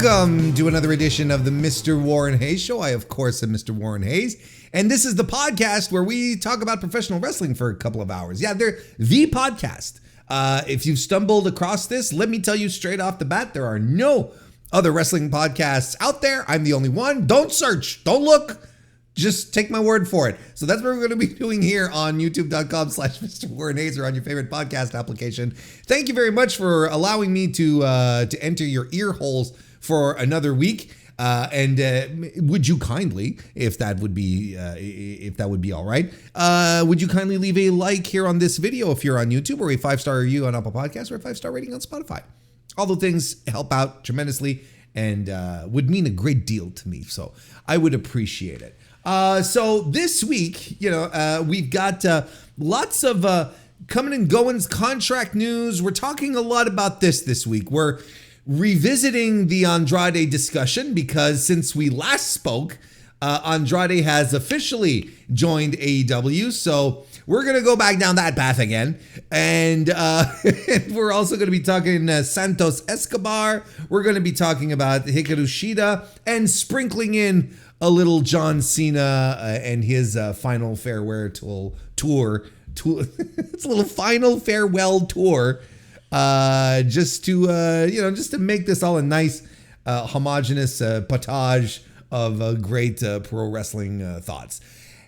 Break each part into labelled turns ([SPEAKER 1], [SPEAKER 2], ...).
[SPEAKER 1] Welcome to another edition of the MrWarrenHayes Show. I, of course, am Mr. Warren Hayes, and this is the podcast where we talk about professional wrestling for a couple of hours. Yeah, they're the podcast. If you've stumbled across this, let me tell you straight off the bat, there are no other wrestling podcasts out there. I'm the only one. Don't search. Don't look. Just take my word for it. So that's what we're going to be doing here on youtube.com/MrWarrenHayes or on your favorite podcast application. Thank you very much for allowing me to enter your ear holes for another week. And would you kindly, if that would be all right, would you kindly leave a like here on this video if you're on YouTube, or a 5-star review on Apple Podcasts, or a 5-star rating on Spotify? All the things help out tremendously and would mean a great deal to me. So I would appreciate it. So this week, we've got lots of coming and goings, contract news. We're talking a lot about this week. We're revisiting the Andrade discussion because since we last spoke, Andrade has officially joined AEW. So we're going to go back down that path again. And we're also going to be talking Santos Escobar. We're going to be talking about Hikaru Shida and sprinkling in a little John Cena and his final farewell tour. It's a little final farewell tour, just to make this all a nice, homogenous pottage of great pro wrestling thoughts.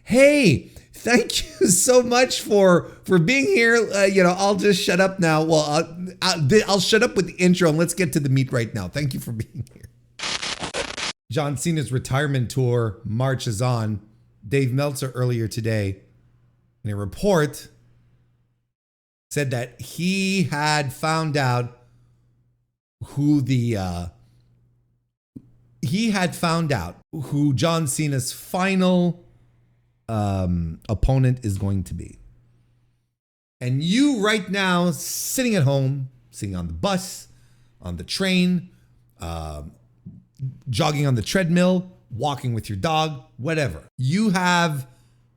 [SPEAKER 1] Hey, thank you so much for being here. I'll just shut up now. Well, I'll shut up with the intro and let's get to the meat right now. Thank you for being here. John Cena's retirement tour marches on. Dave Meltzer earlier today, in a report, said that he had found out who John Cena's final opponent is going to be. And you right now, sitting at home, sitting on the bus, on the train, jogging on the treadmill, walking with your dog, whatever. You have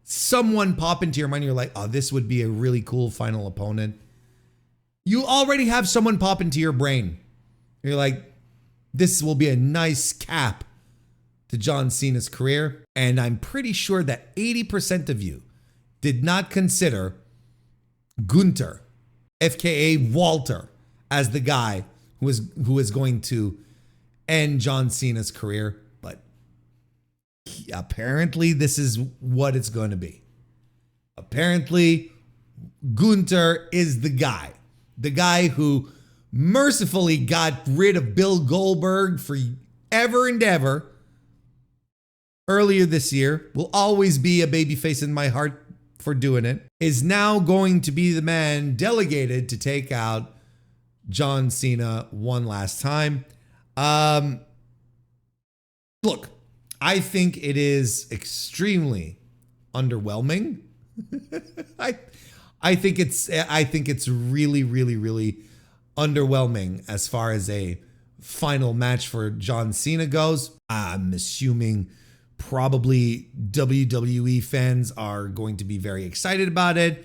[SPEAKER 1] someone pop into your mind. You're like, oh, this would be a really cool final opponent. You already have someone pop into your brain. You're like, this will be a nice cap to John Cena's career. And I'm pretty sure that 80% of you did not consider Gunther, FKA Walter, as the guy who is going to end John Cena's career, but apparently this is what it's going to be. Apparently, Gunther is the guy who mercifully got rid of Bill Goldberg forever and ever earlier this year, will always be a babyface in my heart for doing it, is now going to be the man delegated to take out John Cena one last time. Look, I think it is extremely underwhelming. I think it's really, really, really underwhelming as far as a final match for John Cena goes. I'm assuming probably WWE fans are going to be very excited about it.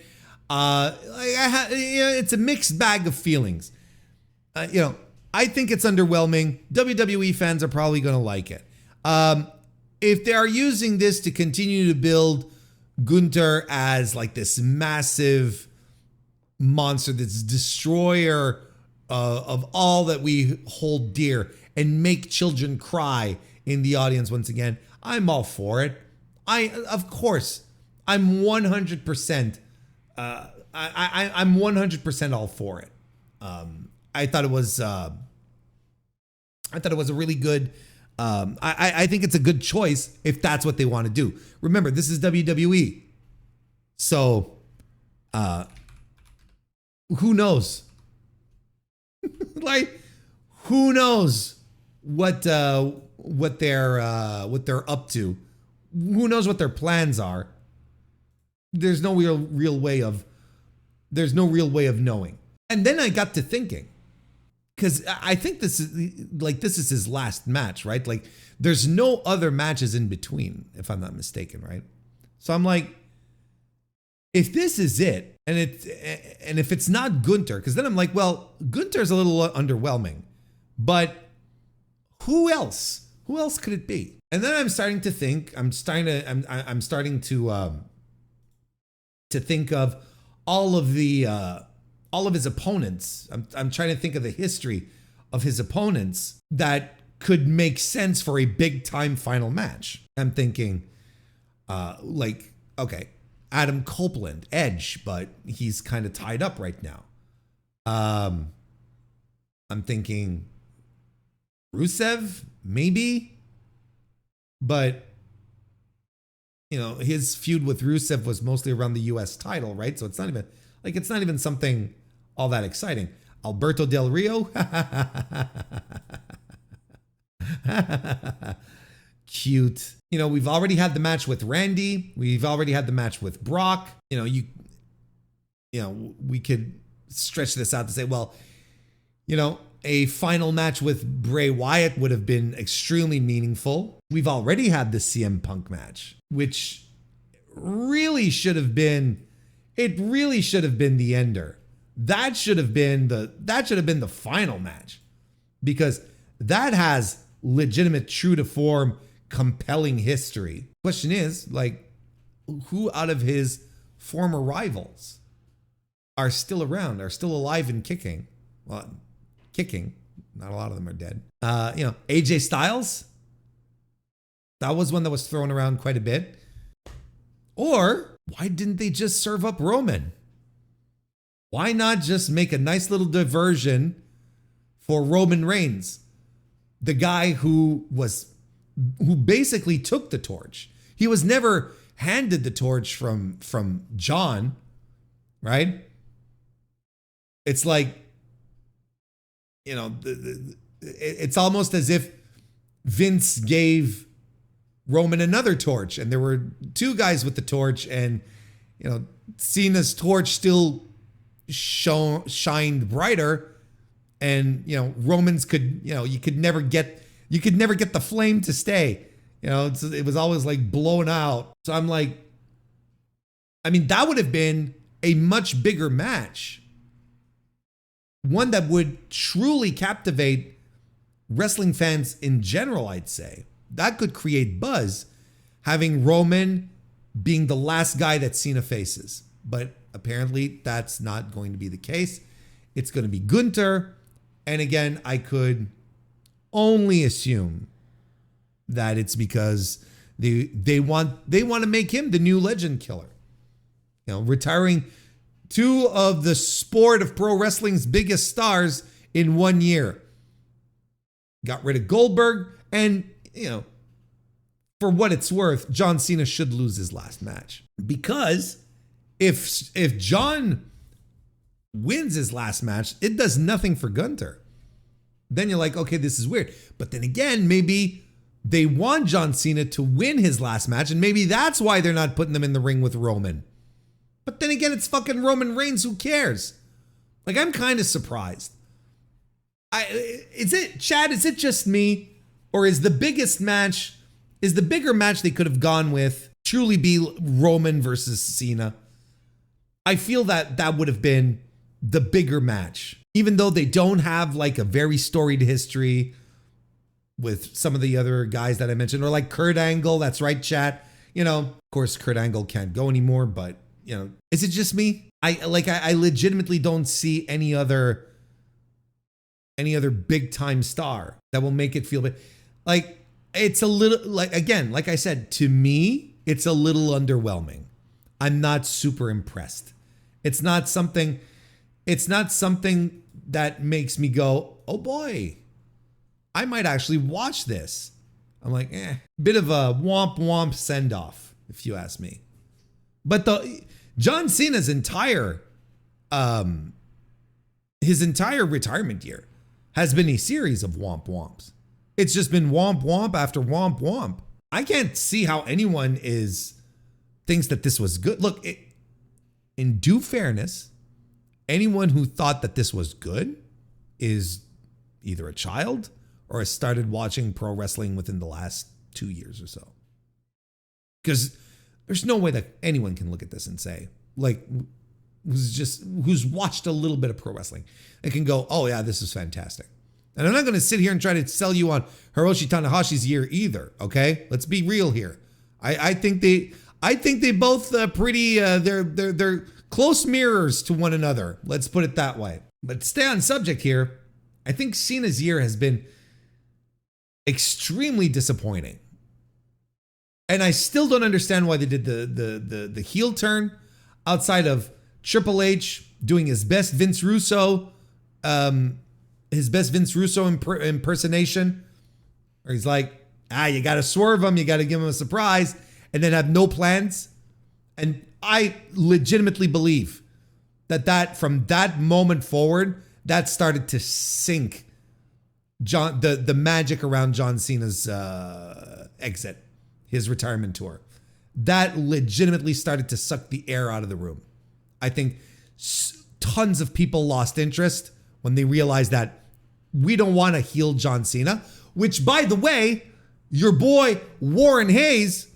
[SPEAKER 1] It's a mixed bag of feelings. I think it's underwhelming. WWE fans are probably going to like it. If they are using this to continue to build Gunther as like this massive monster, this destroyer of all that we hold dear, and make children cry in the audience once again, I'm all for it. Of course, I'm 100%. I'm 100% all for it. I thought it was a really good. I think it's a good choice if that's what they want to do. Remember, this is WWE, so who knows? Like, who knows what they're up to? Who knows what their plans are? There's no real way of knowing. And then I got to thinking, because I think this is his last match, right? Like, there's no other matches in between, if I'm not mistaken, right? So I'm like, if this is it, and if it's not Gunther, because then I'm like, well, Gunther's a little underwhelming, but who else? Who else could it be? And then I'm starting to think. I'm starting to think of all of his opponents. I'm trying to think of the history of his opponents that could make sense for a big time final match. I'm thinking, okay, Adam Copeland, Edge, but he's kind of tied up right now. I'm thinking Rusev, maybe, but his feud with Rusev was mostly around the US title, right? So it's not even something all that exciting. Alberto Del Rio. Cute. We've already had the match with Randy. We've already had the match with Brock. We could stretch this out to say, well, a final match with Bray Wyatt would have been extremely meaningful. We've already had the CM Punk match, which really should have been the ender. That should have been the final match, because that has legitimate, true to form, compelling history. Question is, who out of his former rivals are still around, are still alive and kicking? Well, kicking. Not a lot of them are dead. AJ Styles. That was one that was thrown around quite a bit. Or why didn't they just serve up Roman? Why not just make a nice little diversion for Roman Reigns, the guy who basically took the torch? He was never handed the torch from John, right? It's like, it's almost as if Vince gave Roman another torch, and there were two guys with the torch, and Cena's torch still shined brighter, and Roman's could you could never get the flame to stay. It was always blown out. So I'm like, that would have been a much bigger match, one that would truly captivate wrestling fans in general. I'd say that could create buzz, having Roman being the last guy that Cena faces. But apparently that's not going to be the case. It's going to be Gunther. And again, I could only assume that it's because they want to make him the new legend killer. Retiring two of the sport of pro wrestling's biggest stars in 1 year. Got rid of Goldberg, and for what it's worth, John Cena should lose his last match, because if John wins his last match, it does nothing for Gunther. Then you're like, okay, this is weird. But then again, maybe they want John Cena to win his last match, and maybe that's why they're not putting them in the ring with Roman. But then again, it's fucking Roman Reigns. Who cares? I'm kind of surprised. Is it just me? Or is the bigger match they could have gone with truly be Roman versus Cena? I feel that would have been the bigger match, even though they don't have a very storied history with some of the other guys that I mentioned, or Kurt Angle. That's right, chat. Of course, Kurt Angle can't go anymore, but is it just me? I legitimately don't see any other big time star that will make it feel it's a little again, like I said, to me, it's a little underwhelming. I'm not super impressed. It's not something that makes me go, oh boy, I might actually watch this. I'm like, bit of a womp womp send off, if you ask me. But John Cena's entire retirement year has been a series of womp womps. It's just been womp womp after womp womp. I can't see how anyone thinks that this was good. Look, in due fairness, anyone who thought that this was good is either a child or has started watching pro wrestling within the last 2 years or so. Because there's no way that anyone can look at this and say, who's watched a little bit of pro wrestling, and can go, oh yeah, this is fantastic. And I'm not going to sit here and try to sell you on Hiroshi Tanahashi's year either. Okay, let's be real here. I think they both pretty. They're close mirrors to one another. Let's put it that way. But to stay on subject here, I think Cena's year has been extremely disappointing. And I still don't understand why they did the heel turn outside of Triple H doing his best Vince Russo impersonation. Where he's like, you got to swerve him, you got to give him a surprise, and then have no plans. And I legitimately believe that from that moment forward, that started to sink the magic around John Cena's exit, his retirement tour. That legitimately started to suck the air out of the room. I think tons of people lost interest when they realized that we don't want to heel John Cena, which, by the way, your boy Warren Hayes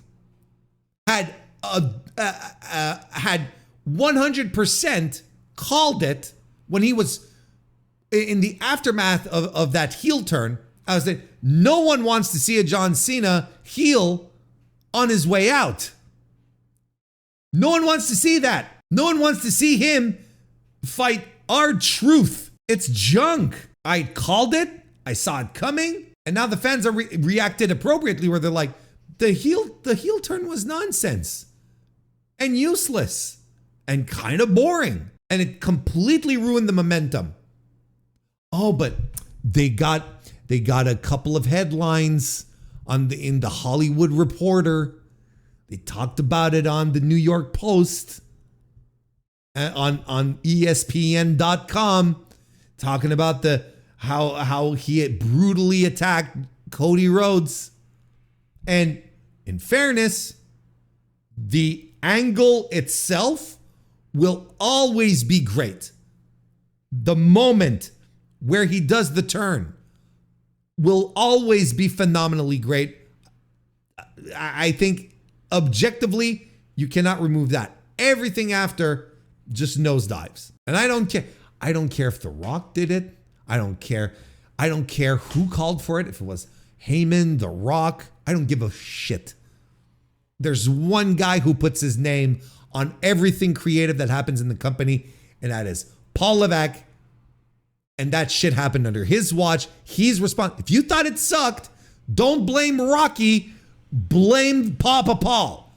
[SPEAKER 1] had 100% called it when he was in the aftermath of that heel turn. I was like, no one wants to see a John Cena heel on his way out. No one wants to see that. No one wants to see him fight R-Truth. It's junk. I called it. I saw it coming. And now the fans are reacted appropriately, where they're like, the heel turn was nonsense and useless and kind of boring. And it completely ruined the momentum. Oh, but they got a couple of headlines in the Hollywood Reporter. They talked about it on the New York Post, on ESPN.com, talking about how he had brutally attacked Cody Rhodes. And in fairness, the angle itself will always be great. The moment where he does the turn will always be phenomenally great. I think objectively, you cannot remove that. Everything after just nosedives. And I don't care. I don't care if The Rock did it. I don't care. I don't care who called for it. If it was Heyman, The Rock, I don't give a shit. There's one guy who puts his name on everything creative that happens in the company, and that is Paul Levesque. And that shit happened under his watch. He's responsible. If you thought it sucked, don't blame Rocky. Blame Papa Paul.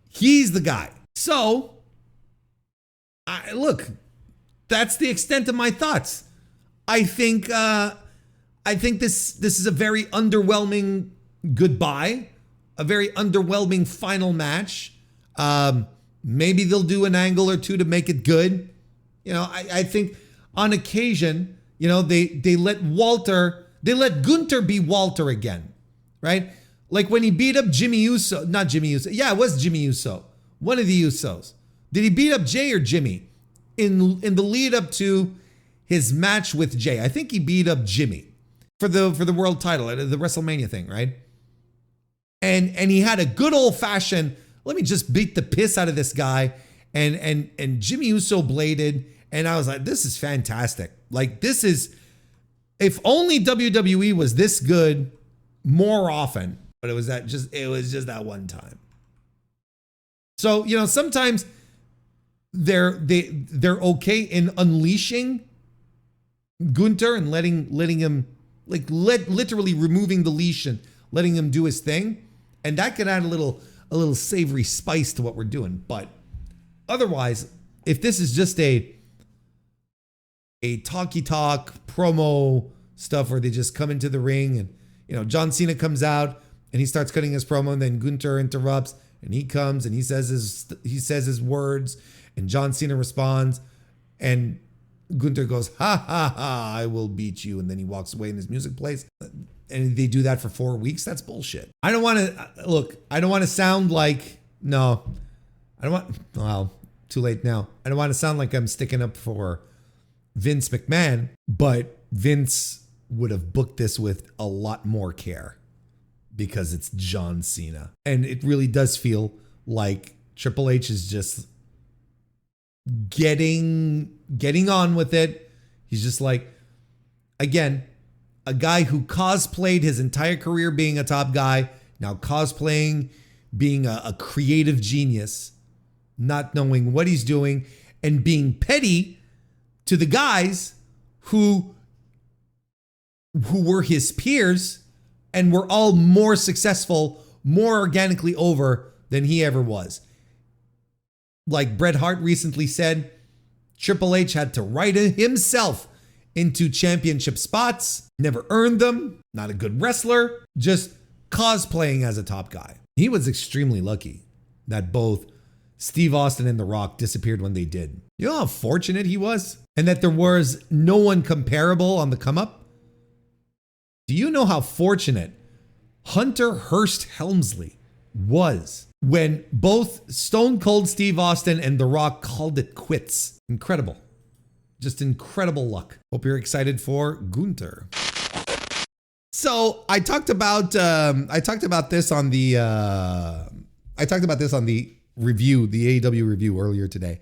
[SPEAKER 1] He's the guy. So, look, that's the extent of my thoughts. I think this is a very underwhelming goodbye, a very underwhelming final match. Maybe they'll do an angle or two to make it good. You know, I think on occasion, you know, they let Gunther be Walter again, right? Like when he beat up Jimmy Uso, not Jimmy Uso. Yeah, it was Jimmy Uso. One of the Usos. Did he beat up Jay or Jimmy? In the lead up to his match with Jay, I think he beat up Jimmy for the world title at the WrestleMania thing, right? And he had a good old fashioned, let me just beat the piss out of this guy. And Jimmy Uso bladed, and I was like, this is fantastic. Like, this is, if only WWE was this good more often, but it was just that one time. So, you know, sometimes they're okay in unleashing Gunther and letting him, like, literally removing the leash and letting him do his thing, and that could add a little savory spice to what we're doing. But otherwise, if this is just a talky talk promo stuff where they just come into the ring and, you know, John Cena comes out and he starts cutting his promo, and then Gunther interrupts and he comes and he says his words, and John Cena responds, and Gunther goes, ha ha ha, I will beat you, and then he walks away and his music plays, and they do that for 4 weeks. That's bullshit. I don't want to sound like, too late now. I don't want to sound like I'm sticking up for Vince McMahon, but Vince would have booked this with a lot more care because it's John Cena. And it really does feel like Triple H is just getting on with it. He's just like, again, A guy who cosplayed his entire career being a top guy, now cosplaying being a creative genius, not knowing what he's doing, and being petty to the guys who were his peers and were all more successful, more organically over than he ever was. Like Bret Hart recently said, Triple H had to write himself into championship spots, never earned them, not a good wrestler, just cosplaying as a top guy. He was extremely lucky that both Steve Austin and The Rock disappeared when they did. You know how fortunate he was? And that there was no one comparable on the come up? Do you know how fortunate Hunter Hearst Helmsley was when both Stone Cold Steve Austin and The Rock called it quits? Incredible. Just incredible luck. Hope you're excited for Gunther. So I talked about this on the review, the AEW review earlier today.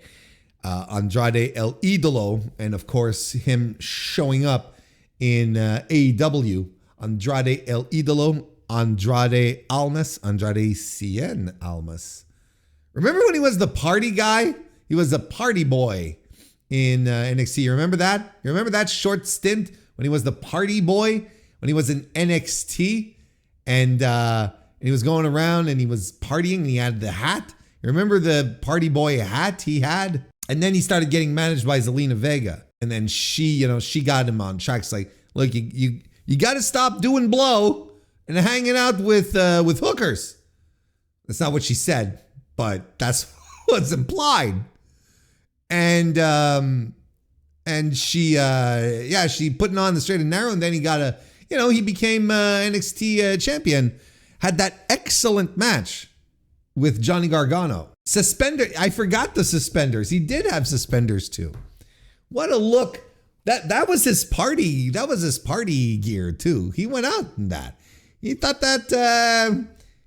[SPEAKER 1] Andrade El Idolo, and of course him showing up in AEW. Andrade El Idolo, Andrade Almas, Andrade Cien Almas. Remember when he was the party guy? He was a party boy in NXT. You remember that? You remember that short stint when he was the party boy? When he was in NXT and he was going around and he was partying and he had the hat. You remember the party boy hat he had? And then he started getting managed by Zelina Vega. And then she got him on track. It's like, look, you got to stop doing blow and hanging out with hookers. That's not what she said, but that's what's implied. And she putting on the straight and narrow, and then he got he became NXT champion. Had that excellent match with Johnny Gargano. I forgot the suspenders. He did have suspenders too. What a look. That was his party. That was his party gear too. He went out in that. He thought that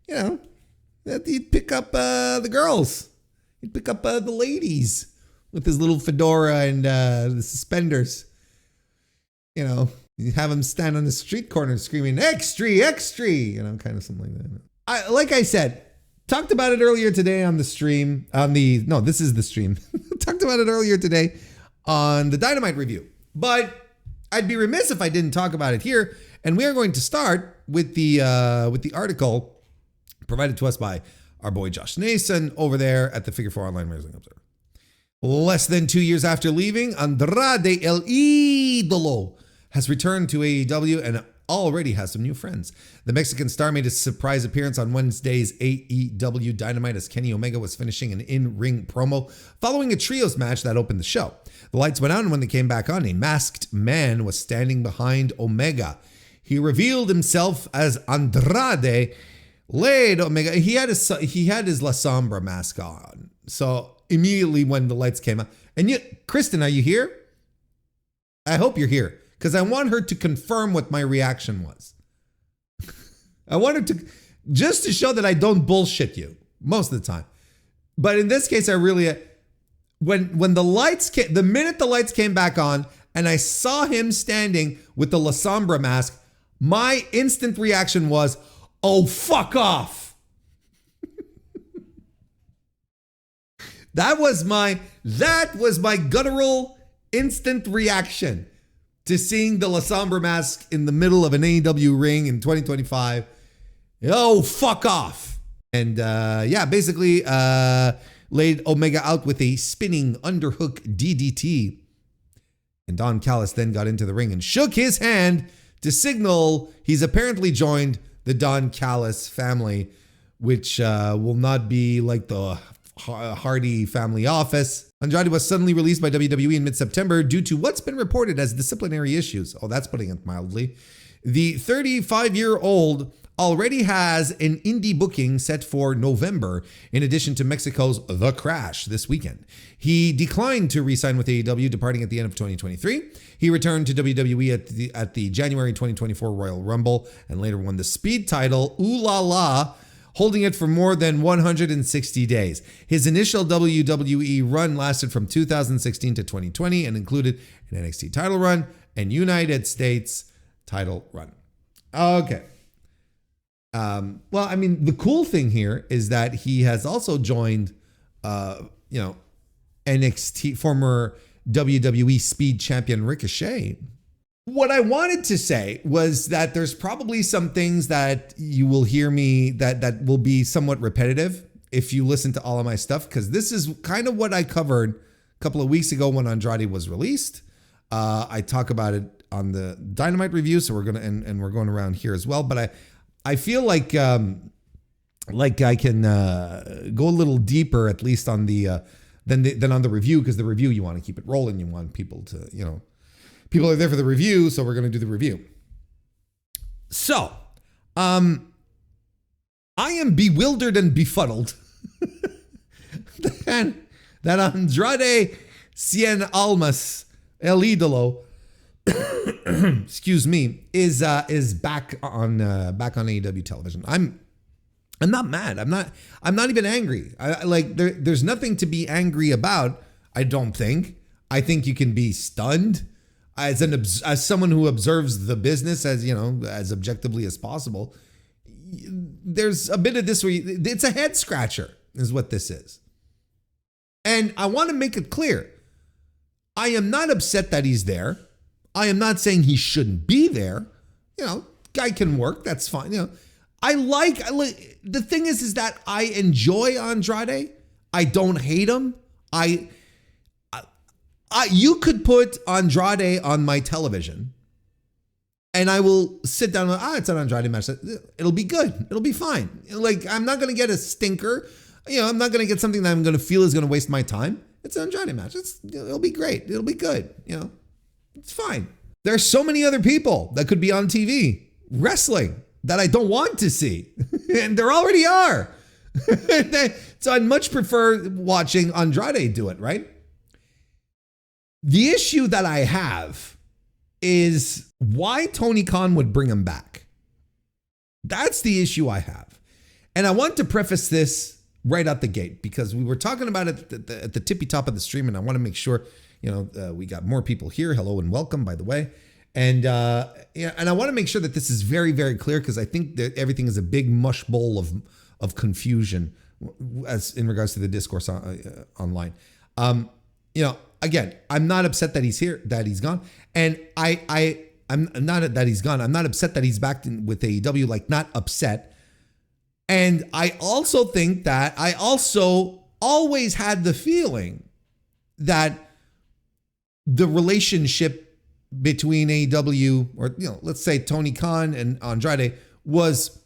[SPEAKER 1] that he'd pick up the girls. He'd pick up the ladies with his little fedora and the suspenders. You have him stand on the street corner screaming, "Extra, extra," kind of something like that. Like I said, talked about it earlier today on the stream. This is the stream. Talked about it earlier today on the Dynamite review. But I'd be remiss if I didn't talk about it here. And we are going to start with the article provided to us by our boy Josh Nason over there at the Figure 4 Online Wrestling Observer. Less than 2 years after leaving, Andrade El Idolo has returned to AEW and already has some new friends. The Mexican star made a surprise appearance on Wednesday's AEW Dynamite as Kenny Omega was finishing an in-ring promo following a trios match that opened the show. The lights went out, and when they came back on, a masked man was standing behind Omega. He revealed himself as Andrade, laid Omega. He had his La Sombra mask on. So immediately when the lights came out, and Kristen, are you here? I hope you're here, because I want her to confirm what my reaction was. I want her to, just to show that I don't bullshit you most of the time. But in this case, I really, when the lights came, the minute the lights came back on and I saw him standing with the La Sombra mask, my instant reaction was, oh, fuck off. That was my guttural instant reaction to seeing the La Sombra mask in the middle of an AEW ring in 2025. Oh, fuck off. And basically laid Omega out with a spinning underhook DDT. And Don Callis then got into the ring and shook his hand to signal he's apparently joined the Don Callis family, which will not be like the Hardy family office. Andrade was suddenly released by WWE in mid-September due to what's been reported as disciplinary issues. Oh, that's putting it mildly. The 35-year-old already has an indie booking set for November, in addition to Mexico's The Crash this weekend. He declined to re-sign with AEW, departing at the end of 2023. He returned to WWE at the January 2024 Royal Rumble and later won the Speed title, Ooh La La, holding it for more than 160 days. His initial WWE run lasted from 2016 to 2020 and included an NXT title run and United States title run. Okay. Well, I mean, the cool thing here is that he has also joined, NXT, former WWE Speed Champion Ricochet. What I wanted to say was that there's probably some things that you will hear me that will be somewhat repetitive if you listen to all of my stuff, because this is kind of what I covered a couple of weeks ago when Andrade was released. I talk about it on the Dynamite review, so we're gonna and we're going around here as well. But I feel like I can go a little deeper, at least on the than on the review, because the review, you want to keep it rolling. You want people to, people are there for the review, so we're going to do the review. So, I am bewildered and befuddled that Andrade Cien Almas El Idolo, excuse me, is back on AEW television. I'm not mad. I'm not even angry. There's nothing to be angry about. I don't think. I think you can be stunned as someone who observes the business as objectively as possible. There's a bit of this where it's a head scratcher is what this is. And I want to make it clear. I am not upset that he's there. I am not saying he shouldn't be there. Guy can work. That's fine. I like the thing is that I enjoy Andrade. I don't hate him. You could put Andrade on my television and I will sit down and it's an Andrade match. It'll be good. It'll be fine. I'm not going to get a stinker. I'm not going to get something that I'm going to feel is going to waste my time. It's an Andrade match. It'll be great. It'll be good. It's fine. There's so many other people that could be on TV wrestling that I don't want to see. And there already are. So I'd much prefer watching Andrade do it, right? The issue that I have is why Tony Khan would bring him back. That's the issue I have. And I want to preface this right out the gate because we were talking about it at the tippy top of the stream, and I want to make sure, we got more people here. Hello and welcome, by the way. And I want to make sure that this is very, very clear because I think that everything is a big mush bowl of confusion as in regards to the discourse online. Again, I'm not upset that he's here, that he's gone, and I'm not that he's gone. I'm not upset that he's back with AEW. Not upset. And I also think that I also always had the feeling that the relationship between AEW or, let's say Tony Khan and Andrade was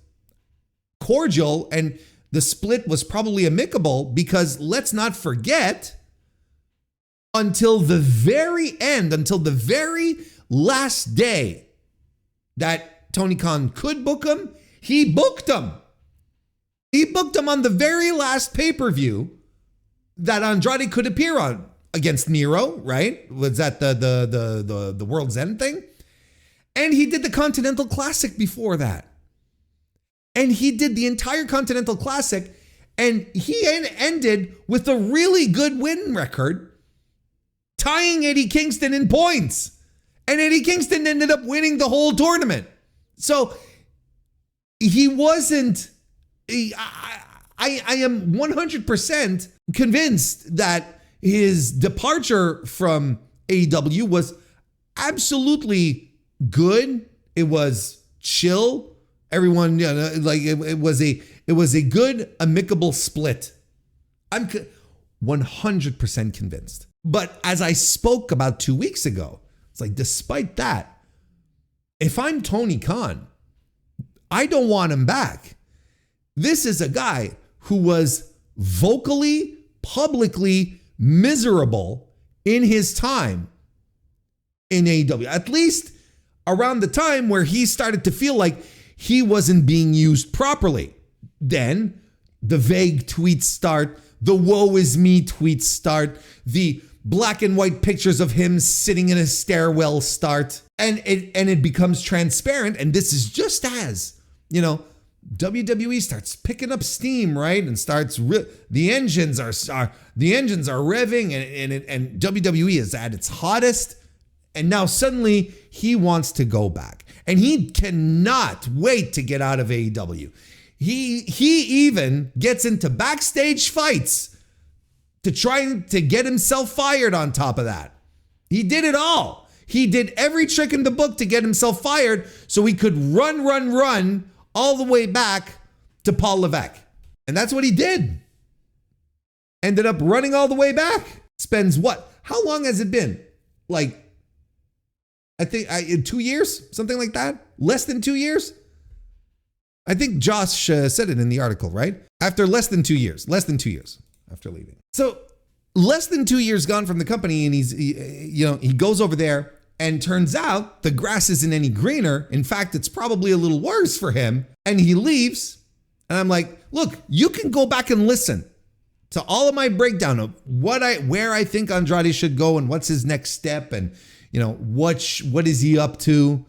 [SPEAKER 1] cordial and the split was probably amicable because let's not forget until the very end, until the very last day that Tony Khan could book him, he booked him. He booked him on the very last pay-per-view that Andrade could appear on against Nero, right? Was that the World's End thing? And he did the Continental Classic before that. And he did the entire Continental Classic and he ended with a really good win record, tying Eddie Kingston in points. And Eddie Kingston ended up winning the whole tournament. So he wasn't... I am 100% convinced that his departure from AEW was absolutely good. It was chill. Everyone, it was a good amicable split. I'm 100% convinced. But as I spoke about 2 weeks ago, it's despite that, if I'm Tony Khan, I don't want him back. This is a guy who was vocally, publicly miserable in his time in AEW, at least around the time where he started to feel like he wasn't being used properly. Then the vague tweets start, the woe is me tweets start, the black and white pictures of him sitting in a stairwell start, and it becomes transparent. And this is just as, WWE starts picking up steam, right? And starts the engines are revving and WWE is at its hottest. And now suddenly he wants to go back. And he cannot wait to get out of AEW. He even gets into backstage fights to try to get himself fired on top of that. He did it all. He did every trick in the book to get himself fired so he could run all the way back to Paul Levesque. And that's what he did. Ended up running all the way back. Spends what? How long has it been? Like, I think 2 years, something like that. Less than 2 years. I think Josh said it in the article, right? After less than 2 years after leaving. So less than 2 years gone from the company, and he goes over there, and turns out the grass isn't any greener. In fact, it's probably a little worse for him. And he leaves. And I'm like, look, you can go back and listen to all of my breakdown of where I think Andrade should go and what's his next step, and what is he up to,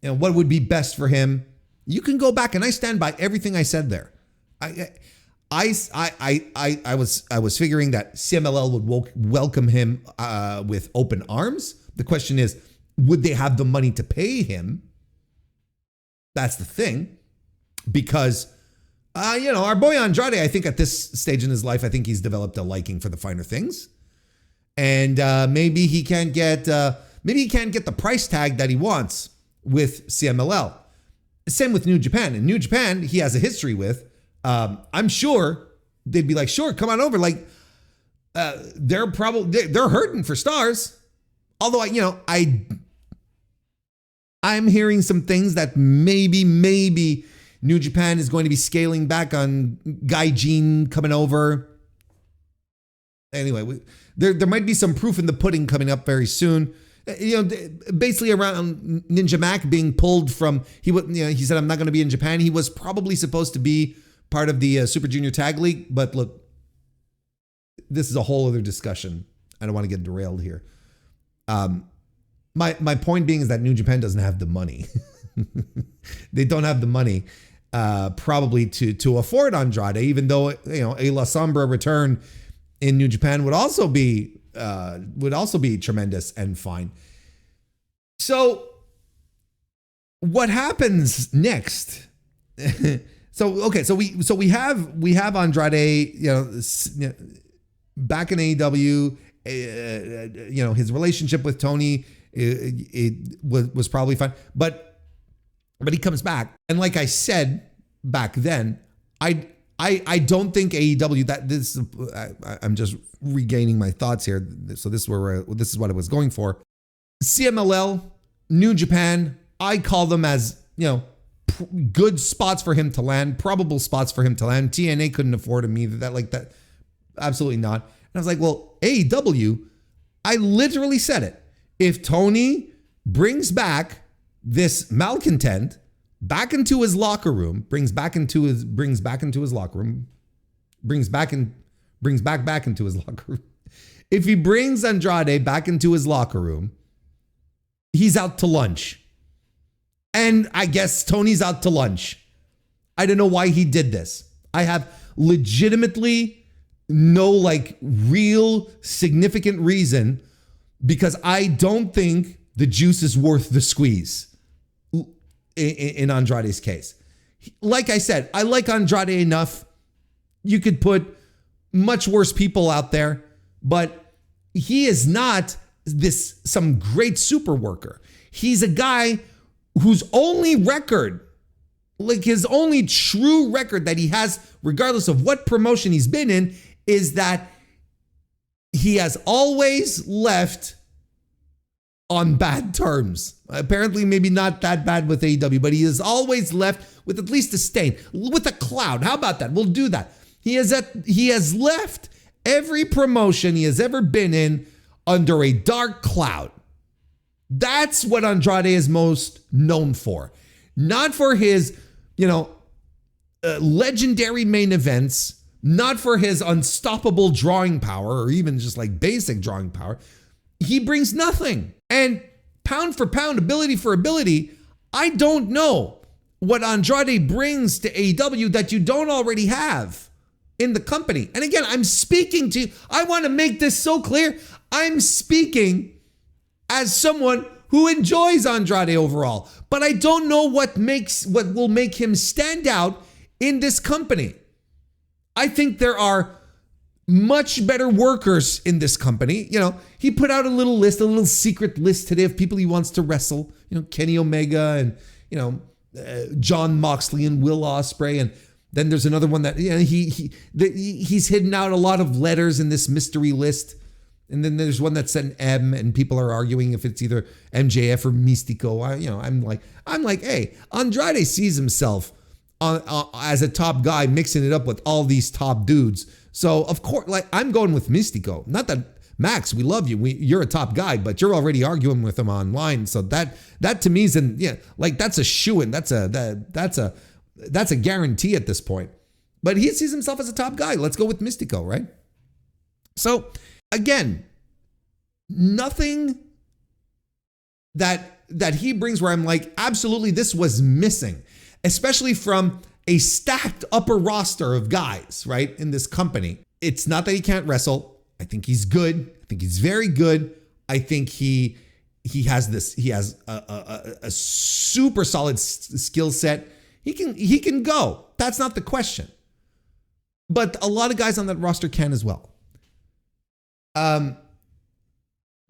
[SPEAKER 1] what would be best for him. You can go back, and I stand by everything I said there. I was figuring that CMLL would welcome him with open arms. The question is, would they have the money to pay him? That's the thing, because our boy Andrade, I think at this stage in his life, I think he's developed a liking for the finer things, and maybe he can't get the price tag that he wants with CMLL. Same with New Japan. In New Japan, he has a history with. I'm sure they'd be like, sure, come on over. Like, they're hurting for stars. Although I'm hearing some things that maybe New Japan is going to be scaling back on Gaijin coming over. Anyway, there might be some proof in the pudding coming up very soon. Basically around Ninja Mac being pulled from, he said, I'm not going to be in Japan. He was probably supposed to be part of the Super Junior Tag League, but look, this is a whole other discussion. I don't want to get derailed here. My point being is that New Japan doesn't have the money. They don't have the money probably to afford Andrade, even though a La Sombra return in New Japan would also be tremendous and fine. So what happens next? So we have Andrade, back in AEW. His relationship with Tony it was probably fine, but he comes back, and like I said back then, I don't think AEW, I'm just regaining my thoughts here. So this is what I was going for. CMLL, New Japan, I call them as good spots for him to land, probable spots for him to land. TNA couldn't afford him either. That absolutely not. And I was like, well, AEW, I literally said it. If Tony brings back this malcontent back into his locker room, brings back into his locker room. If he brings Andrade back into his locker room, he's out to lunch. And I guess Tony's out to lunch. I don't know why he did this. I have legitimately no real significant reason, because I don't think the juice is worth the squeeze in Andrade's case. Like I said, I like Andrade enough. You could put much worse people out there, but he is not some great super worker. He's a guy whose only record, his only true record that he has, regardless of what promotion he's been in, is that he has always left on bad terms. Apparently, maybe not that bad with AEW, but he has always left with at least a stain, with a cloud. How about that? We'll do that. He has left every promotion he has ever been in under a dark cloud. That's what Andrade is most known for. Not for his, legendary main events, not for his unstoppable drawing power, or even just basic drawing power. He brings nothing. And pound for pound, ability for ability, I don't know what Andrade brings to AEW that you don't already have in the company. And again, I want to make this so clear. I'm speaking as someone who enjoys Andrade overall, but I don't know what will make him stand out in this company. I think there are much better workers in this company. You know, he put out a little secret list today of people he wants to wrestle. You know, Kenny Omega and, you know, John Moxley and Will Ospreay. And then there's another one that, you know, he's hidden out a lot of letters in this mystery list. And then there's one that's an M, and people are arguing if it's either MJF or Mystico. I'm like, hey, Andrade sees himself as a top guy, mixing it up with all these top dudes. So of course, like, I'm going with Mystico. Not that, Max, we love you. You're a top guy, but you're already arguing with him online. So that to me is that's a shoo-in. That's a guarantee at this point. But he sees himself as a top guy. Let's go with Mystico, right? So again, nothing that he brings where I'm like, absolutely, this was missing, especially from a stacked upper roster of guys, right, in this company. It's not that he can't wrestle. I think he's good. I think he's very good. I think he has a super solid skill set. He can go. That's not the question. But a lot of guys on that roster can as well.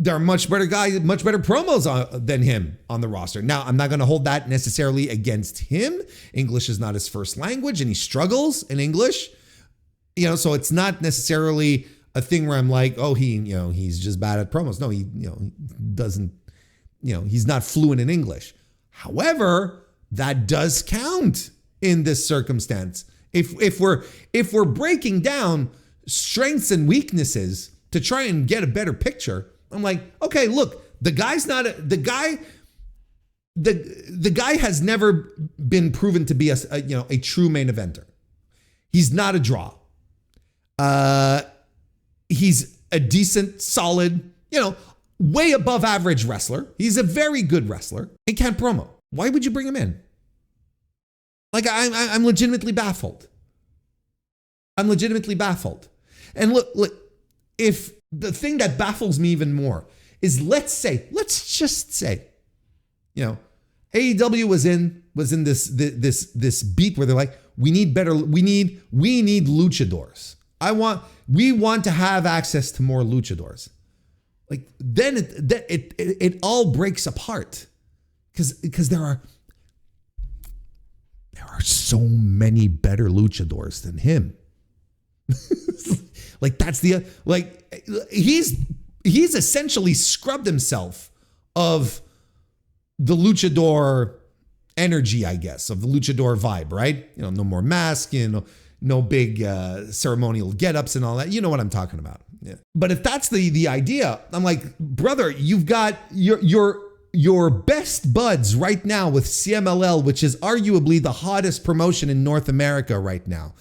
[SPEAKER 1] There are much better guys, much better promos than him on the roster. Now, I'm not going to hold that necessarily against him. English is not his first language, and he struggles in English. You know, so it's not necessarily a thing where I'm like, oh, he's just bad at promos. No, he doesn't, he's not fluent in English. However, that does count in this circumstance. If we're breaking down strengths and weaknesses to try and get a better picture, I'm like, okay, look, the guy has never been proven to be a true main eventer. He's not a draw. He's a decent, solid, way above average wrestler. He's a very good wrestler. He can't promo. Why would you bring him in? Like, I'm legitimately baffled. I'm legitimately baffled. And look, if the thing that baffles me even more is, let's just say, AEW was in this beat where they're like, we need luchadors. We want to have access to more luchadors. Like, then it all breaks apart because there are so many better luchadors than him. Like, that's he's essentially scrubbed himself of the luchador energy, I guess, of the luchador vibe, right? No more mask, no big ceremonial get-ups and all that. You know what I'm talking about. Yeah. But if that's the idea, I'm like, brother, you've got your best buds right now with CMLL, which is arguably the hottest promotion in North America right now.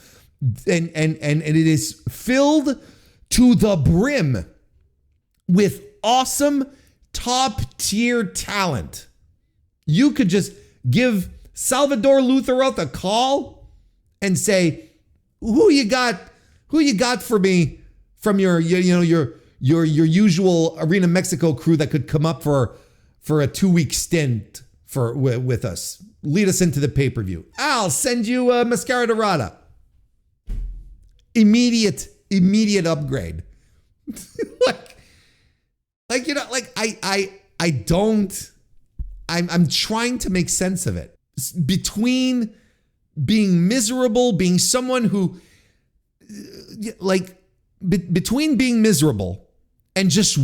[SPEAKER 1] And it is filled to the brim with awesome top tier talent. You could just give Salvador Lutheroth a call and say, who you got for me from your usual Arena Mexico crew that could come up for a 2-week stint with us. Lead us into the pay-per-view. I'll send you Mascara Dorada. Immediate upgrade. I'm trying to make sense of it. Between being miserable, being someone who, between being miserable and just,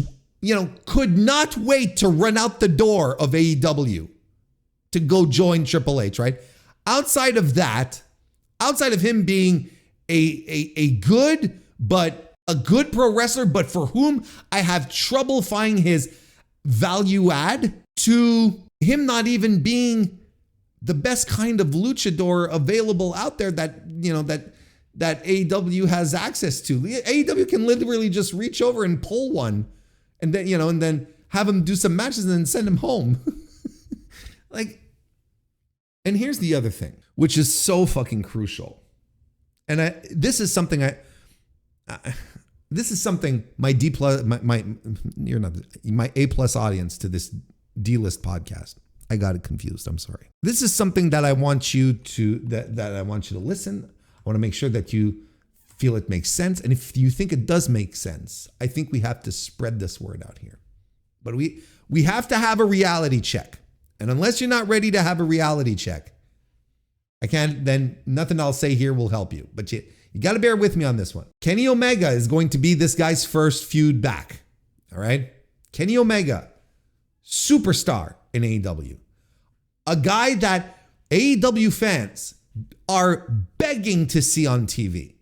[SPEAKER 1] could not wait to run out the door of AEW to go join Triple H, right? Outside of him being a good pro wrestler, but for whom I have trouble finding his value add, to him not even being the best kind of luchador available out there that AEW has access to. AEW can literally just reach over and pull one and then have him do some matches and then send him home. And here's the other thing, which is so fucking crucial. And this is something this is something my my A plus audience to this D list podcast. I got it confused. I'm sorry. This is something that I want you to that I want you to listen. I want to make sure that you feel it makes sense. And if you think it does make sense, I think we have to spread this word out here. But we have to have a reality check. And unless you're not ready to have a reality check, then nothing I'll say here will help you. But you got to bear with me on this one. Kenny Omega is going to be this guy's first feud back. All right. Kenny Omega, superstar in AEW. A guy that AEW fans are begging to see on TV.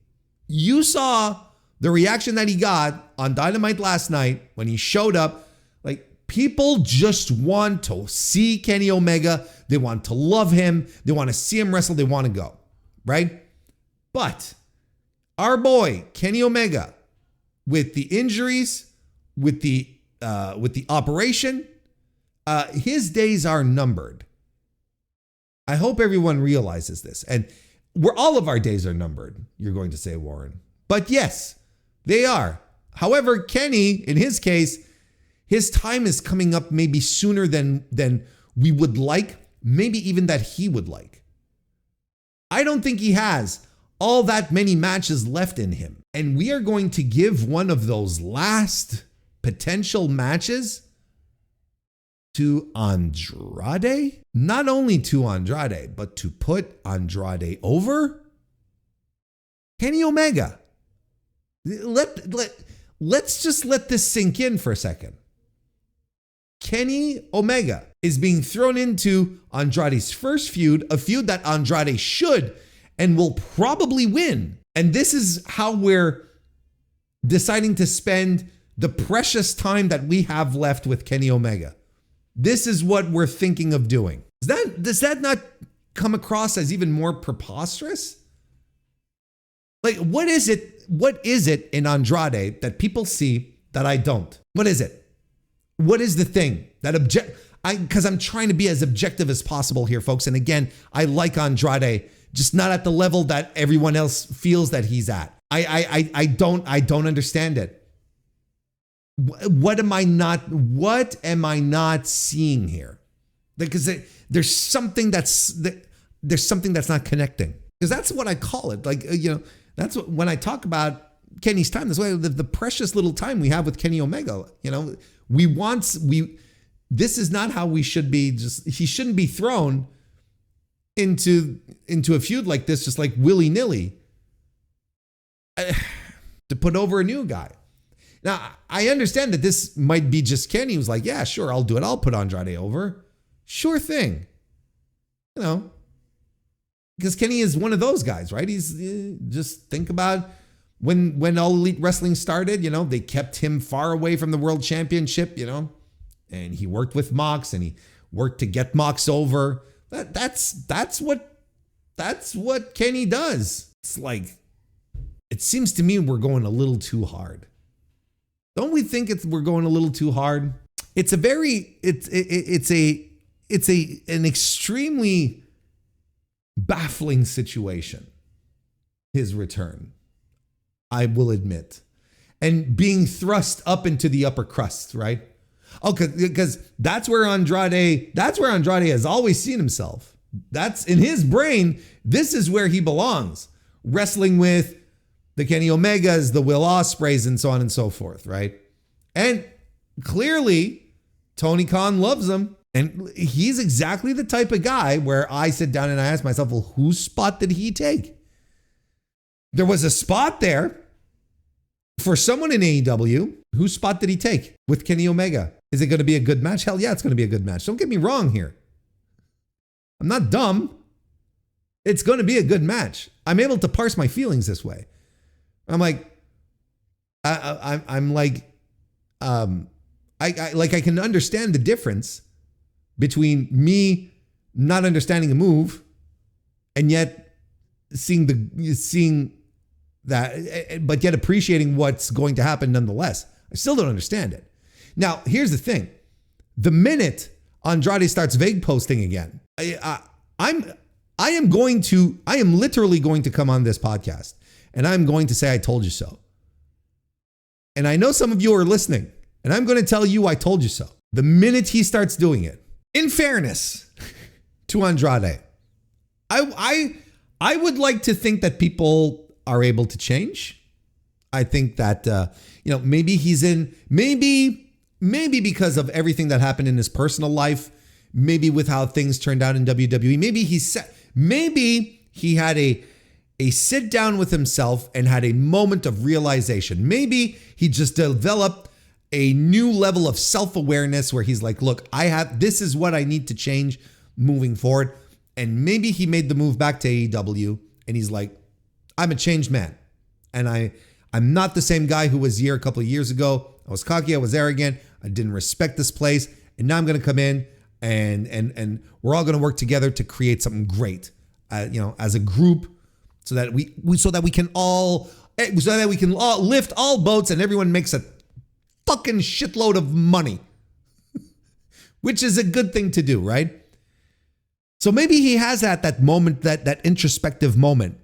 [SPEAKER 1] You saw the reaction that he got on Dynamite last night when he showed up. Like, people just want to see Kenny Omega. They want to love him. They want to see him wrestle. They want to go, right? But our boy, Kenny Omega, with the injuries, with the operation, his days are numbered. I hope everyone realizes this. And all of our days are numbered, you're going to say, Warren. But yes, they are. However, Kenny, in his case, his time is coming up maybe sooner than we would like, maybe even that he would like. I don't think he has all that many matches left in him. And we are going to give one of those last potential matches to Andrade. Not only to Andrade, but to put Andrade over Kenny Omega. Let's just let this sink in for a second. Kenny Omega is being thrown into Andrade's first feud, a feud that Andrade should and will probably win. And this is how we're deciding to spend the precious time that we have left with Kenny Omega. This is what we're thinking of doing. Does that not come across as even more preposterous? Like, what is it in Andrade that people see that I don't? What is it? What is the thing that because I'm trying to be as objective as possible here, folks. And again, I like Andrade, just not at the level that everyone else feels that he's at. I don't understand it. What am I not seeing here? Because there's something that's not connecting. Because that's what I call it. Like, that's what, when I talk about Kenny's time, this way, the precious little time we have with Kenny Omega, this is not how we should be. He shouldn't be thrown into a feud like this, just like willy-nilly, to put over a new guy. Now, I understand that this might be just Kenny who's like, yeah, sure, I'll do it. I'll put Andrade over. Sure thing. Because Kenny is one of those guys, right? He's just think about when All Elite Wrestling started, they kept him far away from the World Championship, and he worked with Mox and he worked to get Mox over. That's what Kenny does. It's like, it seems to me we're going a little too hard. Don't we think we're going a little too hard? It's an extremely baffling situation, his return, I will admit, and being thrust up into the upper crust, right? Okay, because that's where Andrade has always seen himself. That's in his brain. This is where he belongs, wrestling with the Kenny Omegas, the Will Ospreays, and so on and so forth, right? And clearly, Tony Khan loves him. And he's exactly the type of guy where I sit down and I ask myself, well, whose spot did he take? There was a spot there for someone in AEW. Whose spot did he take with Kenny Omega? Is it going to be a good match? Hell yeah, it's going to be a good match. Don't get me wrong here. I'm not dumb. It's going to be a good match. I'm able to parse my feelings this way. I'm like, I can understand the difference between me not understanding a move and yet seeing that, but yet appreciating what's going to happen nonetheless. I still don't understand it. Now, here's the thing. The minute Andrade starts vague posting again, I am literally going to come on this podcast and I'm going to say, I told you so. And I know some of you are listening, and I'm going to tell you I told you so. The minute he starts doing it, in fairness to Andrade, I would like to think that people are able to change. I think that, maybe maybe because of everything that happened in his personal life, maybe with how things turned out in WWE, maybe he had a sit down with himself and had a moment of realization. Maybe he just developed a new level of self-awareness where he's like, look, this is what I need to change moving forward. And maybe he made the move back to AEW and he's like, I'm a changed man. And I'm not the same guy who was here a couple of years ago. I was cocky, I was arrogant, I didn't respect this place. And now I'm going to come in and we're all going to work together to create something great, as a group, so that we can all lift all boats and everyone makes a fucking shitload of money, which is a good thing to do, right? So maybe he has that moment, that introspective moment,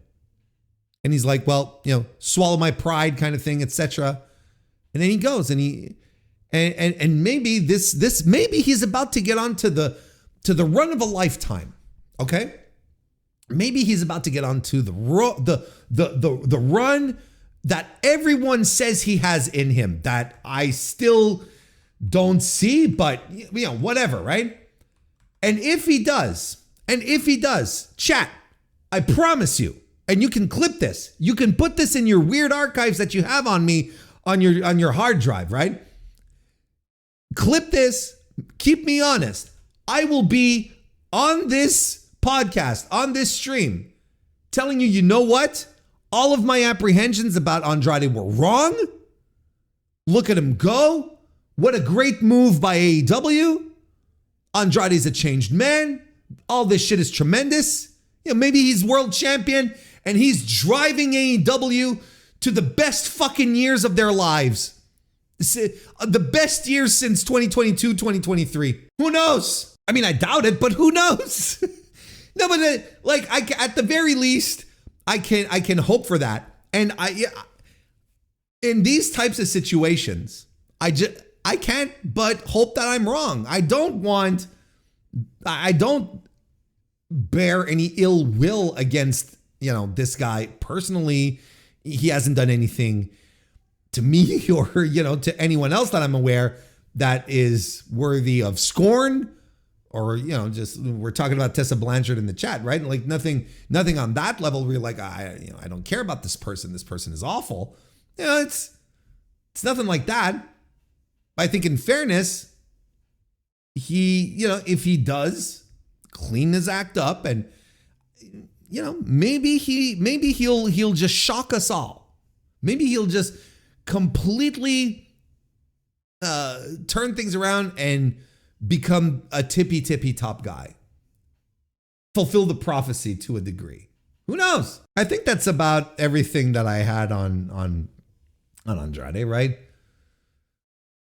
[SPEAKER 1] and he's like, well, swallow my pride kind of thing, etc. And then he goes and maybe maybe he's about to get onto the run of a lifetime. Okay, maybe he's about to get onto the run that everyone says he has in him, that I still don't see, but whatever, right? And if he does, chat, I promise you, and you can clip this, you can put this in your weird archives that you have on me on your hard drive, right? Clip this, keep me honest. I will be on this podcast, on this stream, telling you, you know what? All of my apprehensions about Andrade were wrong. Look at him go. What a great move by AEW. Andrade's a changed man. All this shit is tremendous. Maybe he's world champion and he's driving AEW to the best fucking years of their lives. The best years since 2022, 2023. Who knows? I mean, I doubt it, but who knows? No, but at the very least, I can hope for that. And in these types of situations, I can't but hope that I'm wrong. I don't bear any ill will against, this guy personally. He hasn't done anything to me or, to anyone else that I'm aware that is worthy of scorn, or, just, we're talking about Tessa Blanchard in the chat, right? Like nothing on that level where you're like, I don't care about this person. This person is awful. It's nothing like that. I think in fairness, he, if he does clean his act up and, maybe he'll just shock us all. Maybe he'll just completely turn things around and become a tippy top guy. Fulfill the prophecy to a degree. Who knows? I think that's about everything that I had on Andrade, right?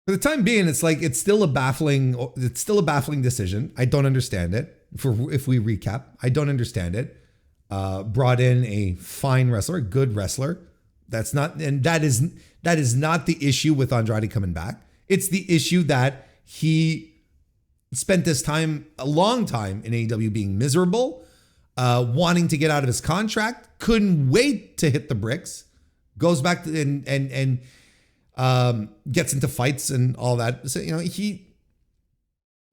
[SPEAKER 1] For the time being, it's still a baffling decision. I don't understand it. If we recap, I don't understand it. Brought in a fine wrestler, a good wrestler. That is not the issue with Andrade coming back. It's the issue that he spent this time, a long time in AEW, being miserable, wanting to get out of his contract, couldn't wait to hit the bricks, goes back to, and gets into fights and all that. So, he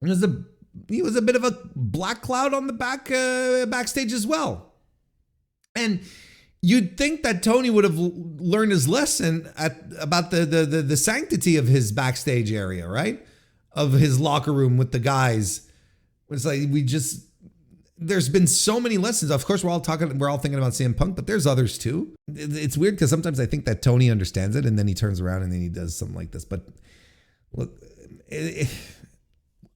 [SPEAKER 1] was a bit of a black cloud on the backstage as well. And you'd think that Tony would have learned his lesson about the sanctity of his backstage area, right? Of his locker room with the guys. It's like there's been so many lessons. Of course, we're all thinking about CM Punk, but there's others too. It's weird because sometimes I think that Tony understands it and then he turns around and then he does something like this. But look,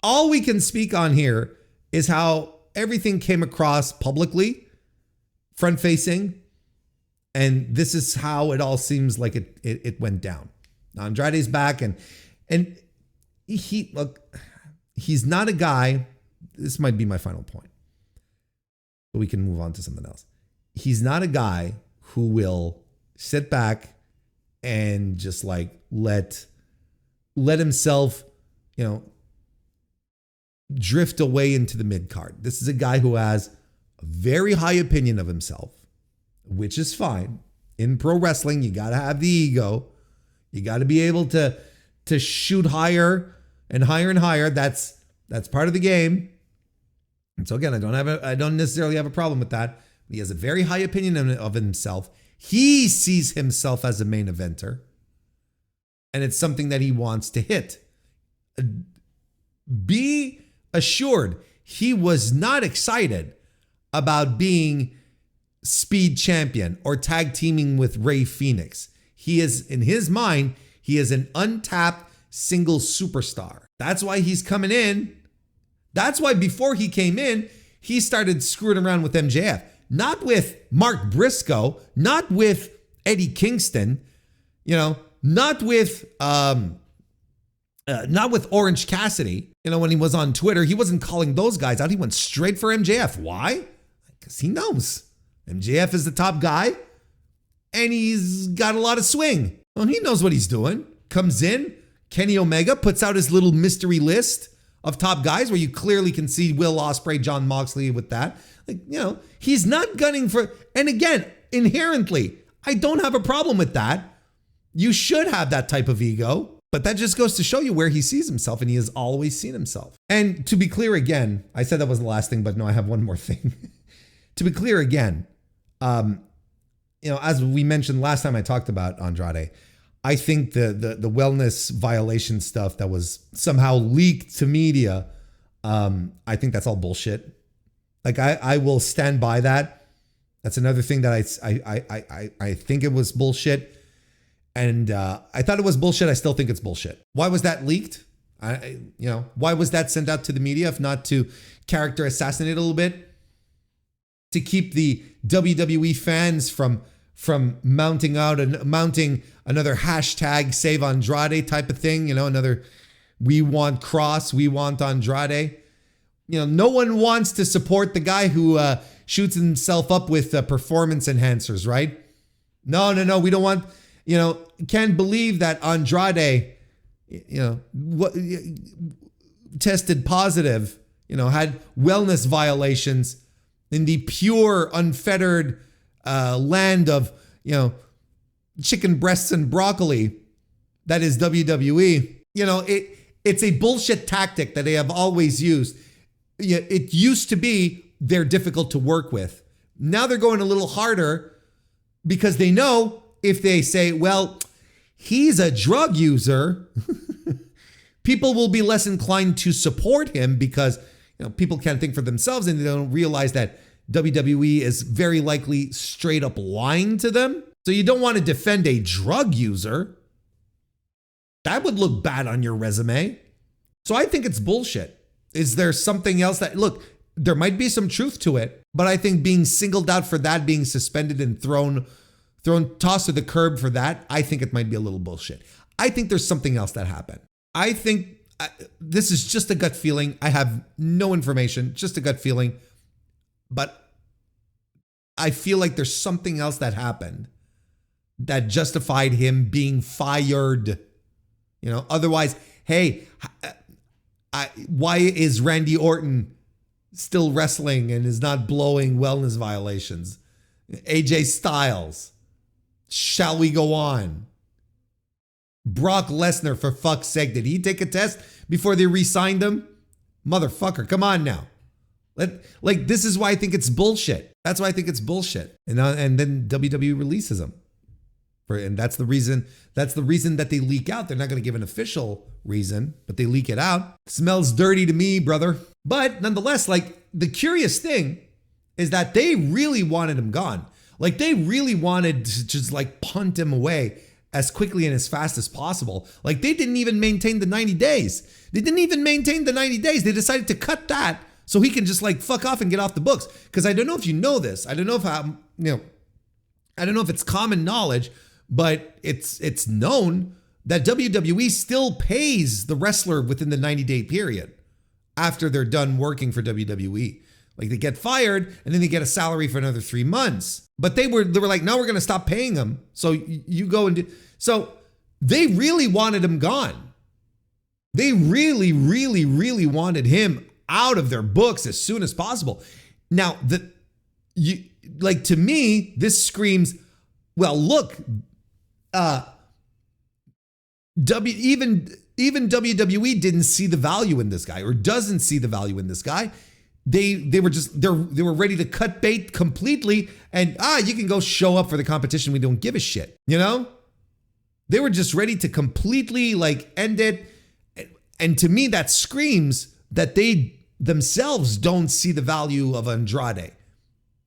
[SPEAKER 1] all we can speak on here is how everything came across publicly, front facing, and this is how it all seems like it went down. Now, Andrade's back and he's not a guy. This might be my final point, but we can move on to something else. He's not a guy who will sit back and just like let himself, drift away into the mid card. This is a guy who has a very high opinion of himself, which is fine. In pro wrestling, you got to have the ego. You got to be able to shoot higher and higher and higher. That's part of the game. And so again, I don't necessarily have a problem with that. He has a very high opinion of himself. He sees himself as a main eventer, and it's something that he wants to hit. Be assured, he was not excited about being Speed champion or tag teaming with Rey Fenix. He is, in his mind, he is an untapped single superstar. That's why he's coming in. That's why before he came in, he started screwing around with MJF. Not with Mark Briscoe, not with Eddie Kingston, not with Orange Cassidy. When he was on Twitter, he wasn't calling those guys out. He went straight for MJF. Why? Because he knows MJF is the top guy and he's got a lot of swing. Well, he knows what he's doing. Comes in, Kenny Omega puts out his little mystery list of top guys where you clearly can see Will Ospreay, Jon Moxley with that. He's not gunning for, and again, inherently, I don't have a problem with that. You should have that type of ego, but that just goes to show you where he sees himself, and he has always seen himself. And to be clear again, I said that was the last thing, but no, I have one more thing. To be clear again, as we mentioned last time I talked about Andrade, I think the wellness violation stuff that was somehow leaked to media, I think that's all bullshit. Like I will stand by that. That's another thing that I think it was bullshit. And I thought it was bullshit. I still think it's bullshit. Why was that leaked? Why was that sent out to the media if not to character assassinate a little bit? To keep the WWE fans from mounting another hashtag Save Andrade type of thing, another we want Cross, we want Andrade. No one wants to support the guy who shoots himself up with performance enhancers, right? No, we don't want, can't believe that Andrade, tested positive, had wellness violations in the pure, unfettered land of, chicken breasts and broccoli that is WWE. It's a bullshit tactic that they have always used. It used to be they're difficult to work with. Now they're going a little harder because they know if they say, well, he's a drug user, people will be less inclined to support him because people can't think for themselves and they don't realize that WWE is very likely straight up lying to them. So you don't want to defend a drug user. That would look bad on your resume. So I think it's bullshit. Is there something else that, look, there might be some truth to it, but I think being singled out for that, being suspended and tossed to the curb for that, I think it might be a little bullshit. I think there's something else that happened. I think this is just a gut feeling. I have no information, just a gut feeling. But I feel like there's something else that happened that justified him being fired. Otherwise, hey, why is Randy Orton still wrestling and is not blowing wellness violations? AJ Styles, shall we go on? Brock Lesnar, for fuck's sake, did he take a test before they re-signed him? Motherfucker, come on now. This is why I think it's bullshit. That's why I think it's bullshit. And then WWE releases him. And that's the reason that they leak out. They're not going to give an official reason, but they leak it out. Smells dirty to me, brother. But nonetheless, the curious thing is that they really wanted him gone. They really wanted to just punt him away as quickly and as fast as possible. They didn't even maintain the 90 days. They They decided to cut that so he can just fuck off and get off the books. Because I don't know if you know this. I don't know if I don't know if it's common knowledge, but it's known that WWE still pays the wrestler within the 90-day period after they're done working for WWE. Like they get fired and then they get a salary for another 3 months. But they were like, no, we're going to stop paying him. So you go and do. So they really wanted him gone. They really, really, really wanted him out of their books as soon as possible. Now, to me, this screams, well, look, even WWE didn't see the value in this guy or doesn't see the value in this guy. They were ready to cut bait completely and you can go show up for the competition. We don't give a shit. You know, they were just ready to completely like end it. And to me, that screams that they themselves don't see the value of Andrade.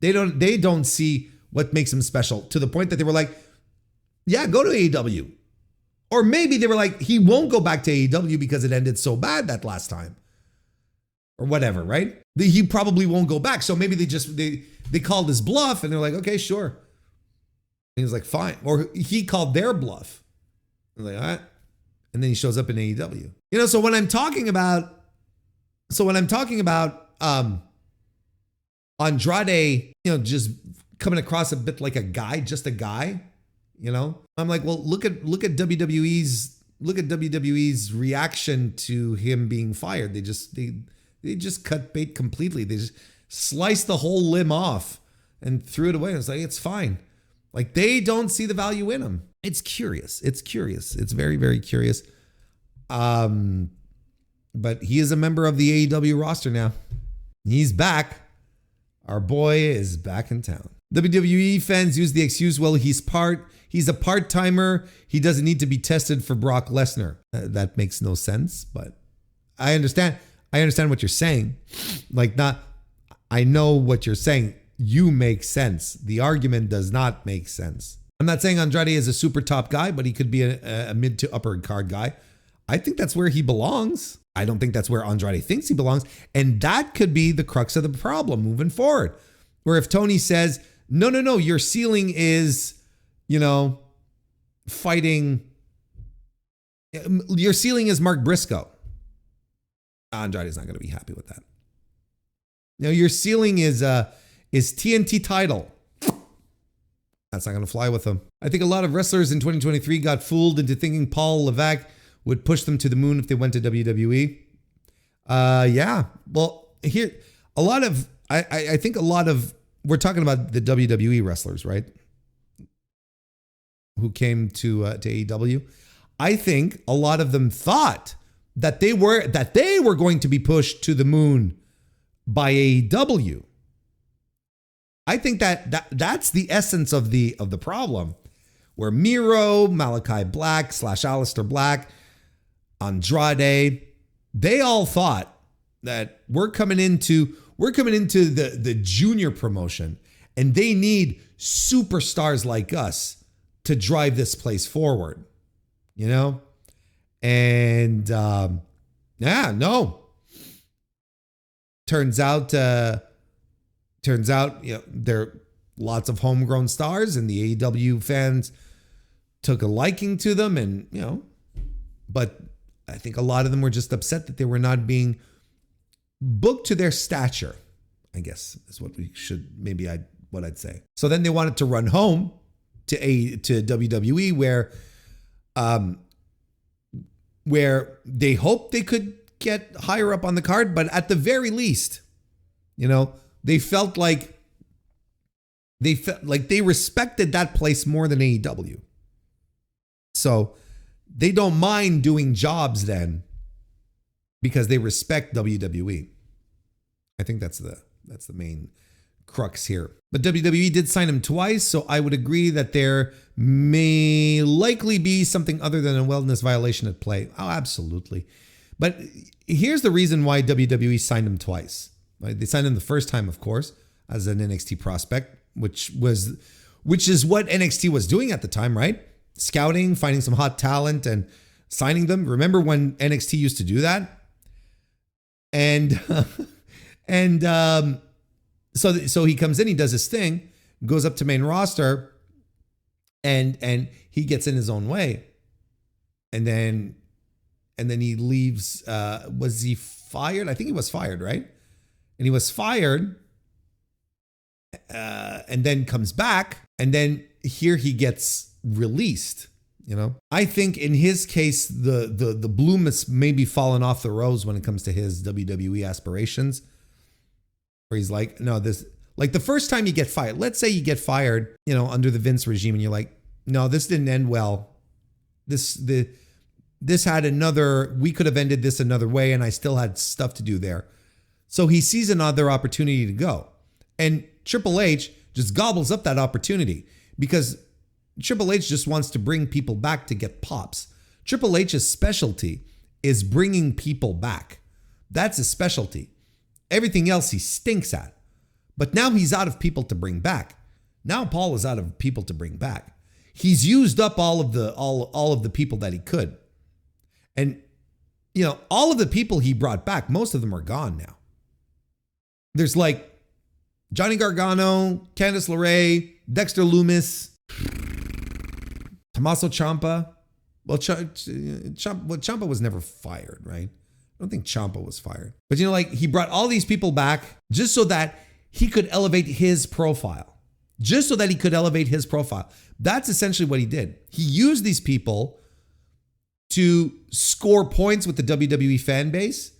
[SPEAKER 1] They don't see what makes him special to the point that they were like, yeah, go to AEW. Or maybe they were like, he won't go back to AEW because it ended so bad that last time. Or whatever, right? He probably won't go back. So maybe they called his bluff and they're like, okay, sure. And he was like, fine. Or he called their bluff. They're like, all right. And then he shows up in AEW. You know, so when I'm talking about Andrade, you know, just coming across a bit like a guy, just a guy, you know, I'm like, well, look at WWE's reaction to him being fired. They just cut bait completely. They just sliced the whole limb off and threw it away. It's like, it's fine. Like they don't see the value in him. It's curious. It's very, very curious. But he is a member of the AEW roster now. He's back. Our boy is back in town. WWE fans use the excuse, well, he's a part-timer. He doesn't need to be tested for Brock Lesnar. That makes no sense, but I understand what you're saying. I know what you're saying. You make sense. The argument does not make sense. I'm not saying Andrade is a super top guy, but he could be a mid to upper card guy. I think that's where he belongs. I don't think that's where Andrade thinks he belongs. And that could be the crux of the problem moving forward. Where if Tony says, no, your ceiling is, you know, fighting. Your ceiling is Mark Briscoe. Andrade's not going to be happy with that. Now, your ceiling is TNT title. That's not going to fly with him. I think a lot of wrestlers in 2023 got fooled into thinking Paul Levesque would push them to the moon if they went to WWE. Yeah. Well, here, I think a lot of, we're talking about the WWE wrestlers, right? Who came to AEW. I think a lot of them thought that they were going to be pushed to the moon by AEW. I think that's the essence of the problem, where Miro, Malachi Black / Aleister Black, Andrade, they all thought that we're coming into the junior promotion, and they need superstars like us to drive this place forward, you know? And no. Turns out, you know, there are lots of homegrown stars, and the AEW fans took a liking to them, and you know, but I think a lot of them were just upset that they were not being booked to their stature, I guess is what what I'd say. So then they wanted to run home to WWE, where they hoped they could get higher up on the card, but at the very least, you know, they felt like they respected that place more than AEW. So they don't mind doing jobs then because they respect WWE. I think that's the main crux here. But WWE did sign him twice, so I would agree that there may likely be something other than a wellness violation at play. Oh, absolutely. But here's the reason why WWE signed him twice. Right? They signed him the first time, of course, as an NXT prospect, which is what NXT was doing at the time, right? Scouting, finding some hot talent and signing them. Remember when NXT used to do that? So he comes in, he does his thing, goes up to main roster, and he gets in his own way. And then he leaves. Was he fired? I think he was fired, right? and he was fired, and then comes back, and then here he gets released. I think in his case, the bloom has maybe fallen off the rose when it comes to his WWE aspirations, where he's like, no, this, like the first time you get fired, let's say you get fired, under the Vince regime, and you're like, no, this didn't end well. This had we could have ended this another way, and I still had stuff to do there. So he sees another opportunity to go. And Triple H just gobbles up that opportunity because Triple H just wants to bring people back to get pops. Triple H's specialty is bringing people back. That's his specialty. Everything else he stinks at. But now he's out of people to bring back. Now Paul is out of people to bring back. He's used up all of the people that he could. And all of the people he brought back, most of them are gone now. There's like Johnny Gargano, Candice LeRae, Dexter Lumis, Tommaso Ciampa. Well, Ciampa was never fired, right? I don't think Ciampa was fired. But he brought all these people back just so that he could elevate his profile. That's essentially what he did. He used these people to score points with the WWE fan base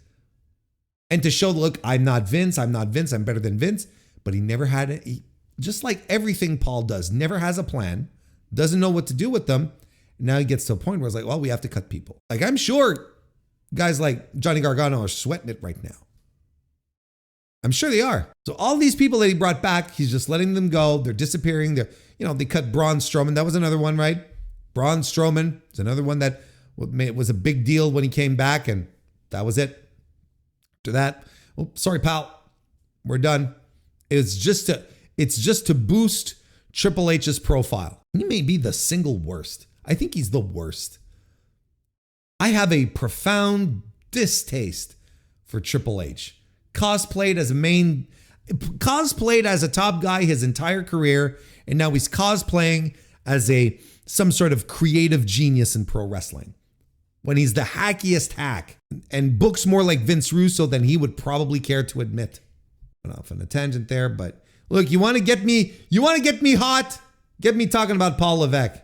[SPEAKER 1] and to show, look, I'm not Vince, I'm better than Vince. But he never had it. Just like everything Paul does, never has a plan, doesn't know what to do with them. Now he gets to a point where it's like, well, we have to cut people. Like, I'm sure guys like Johnny Gargano are sweating it right now. I'm sure they are. So all these people that he brought back, he's just letting them go. They're disappearing. They cut Braun Strowman. That was another one, right? Braun Strowman is another one that was a big deal when he came back, and that was it. After that, oh, sorry, pal, we're done. It's just to boost Triple H's profile. He may be the single worst. I think he's the worst. I have a profound distaste for Triple H. Cosplayed as a top guy his entire career, and now he's cosplaying as some sort of creative genius in pro wrestling. When he's the hackiest hack and books more like Vince Russo than he would probably care to admit. Went off on a tangent there, but look, you want to get me hot? Get me talking about Paul Levesque.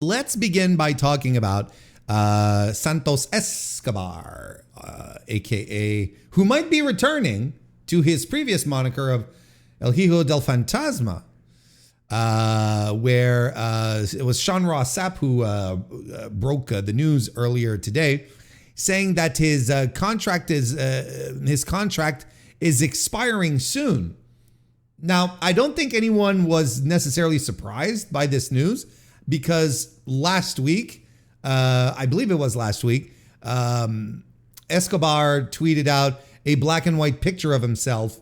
[SPEAKER 1] Let's begin by talking about Santos Escobar, aka who might be returning to his previous moniker of El Hijo del Fantasma, where it was Sean Ross Sapp who broke the news earlier today, saying that his contract is expiring soon. Now, I don't think anyone was necessarily surprised by this news because last week, I believe it was last week, Escobar tweeted out a black and white picture of himself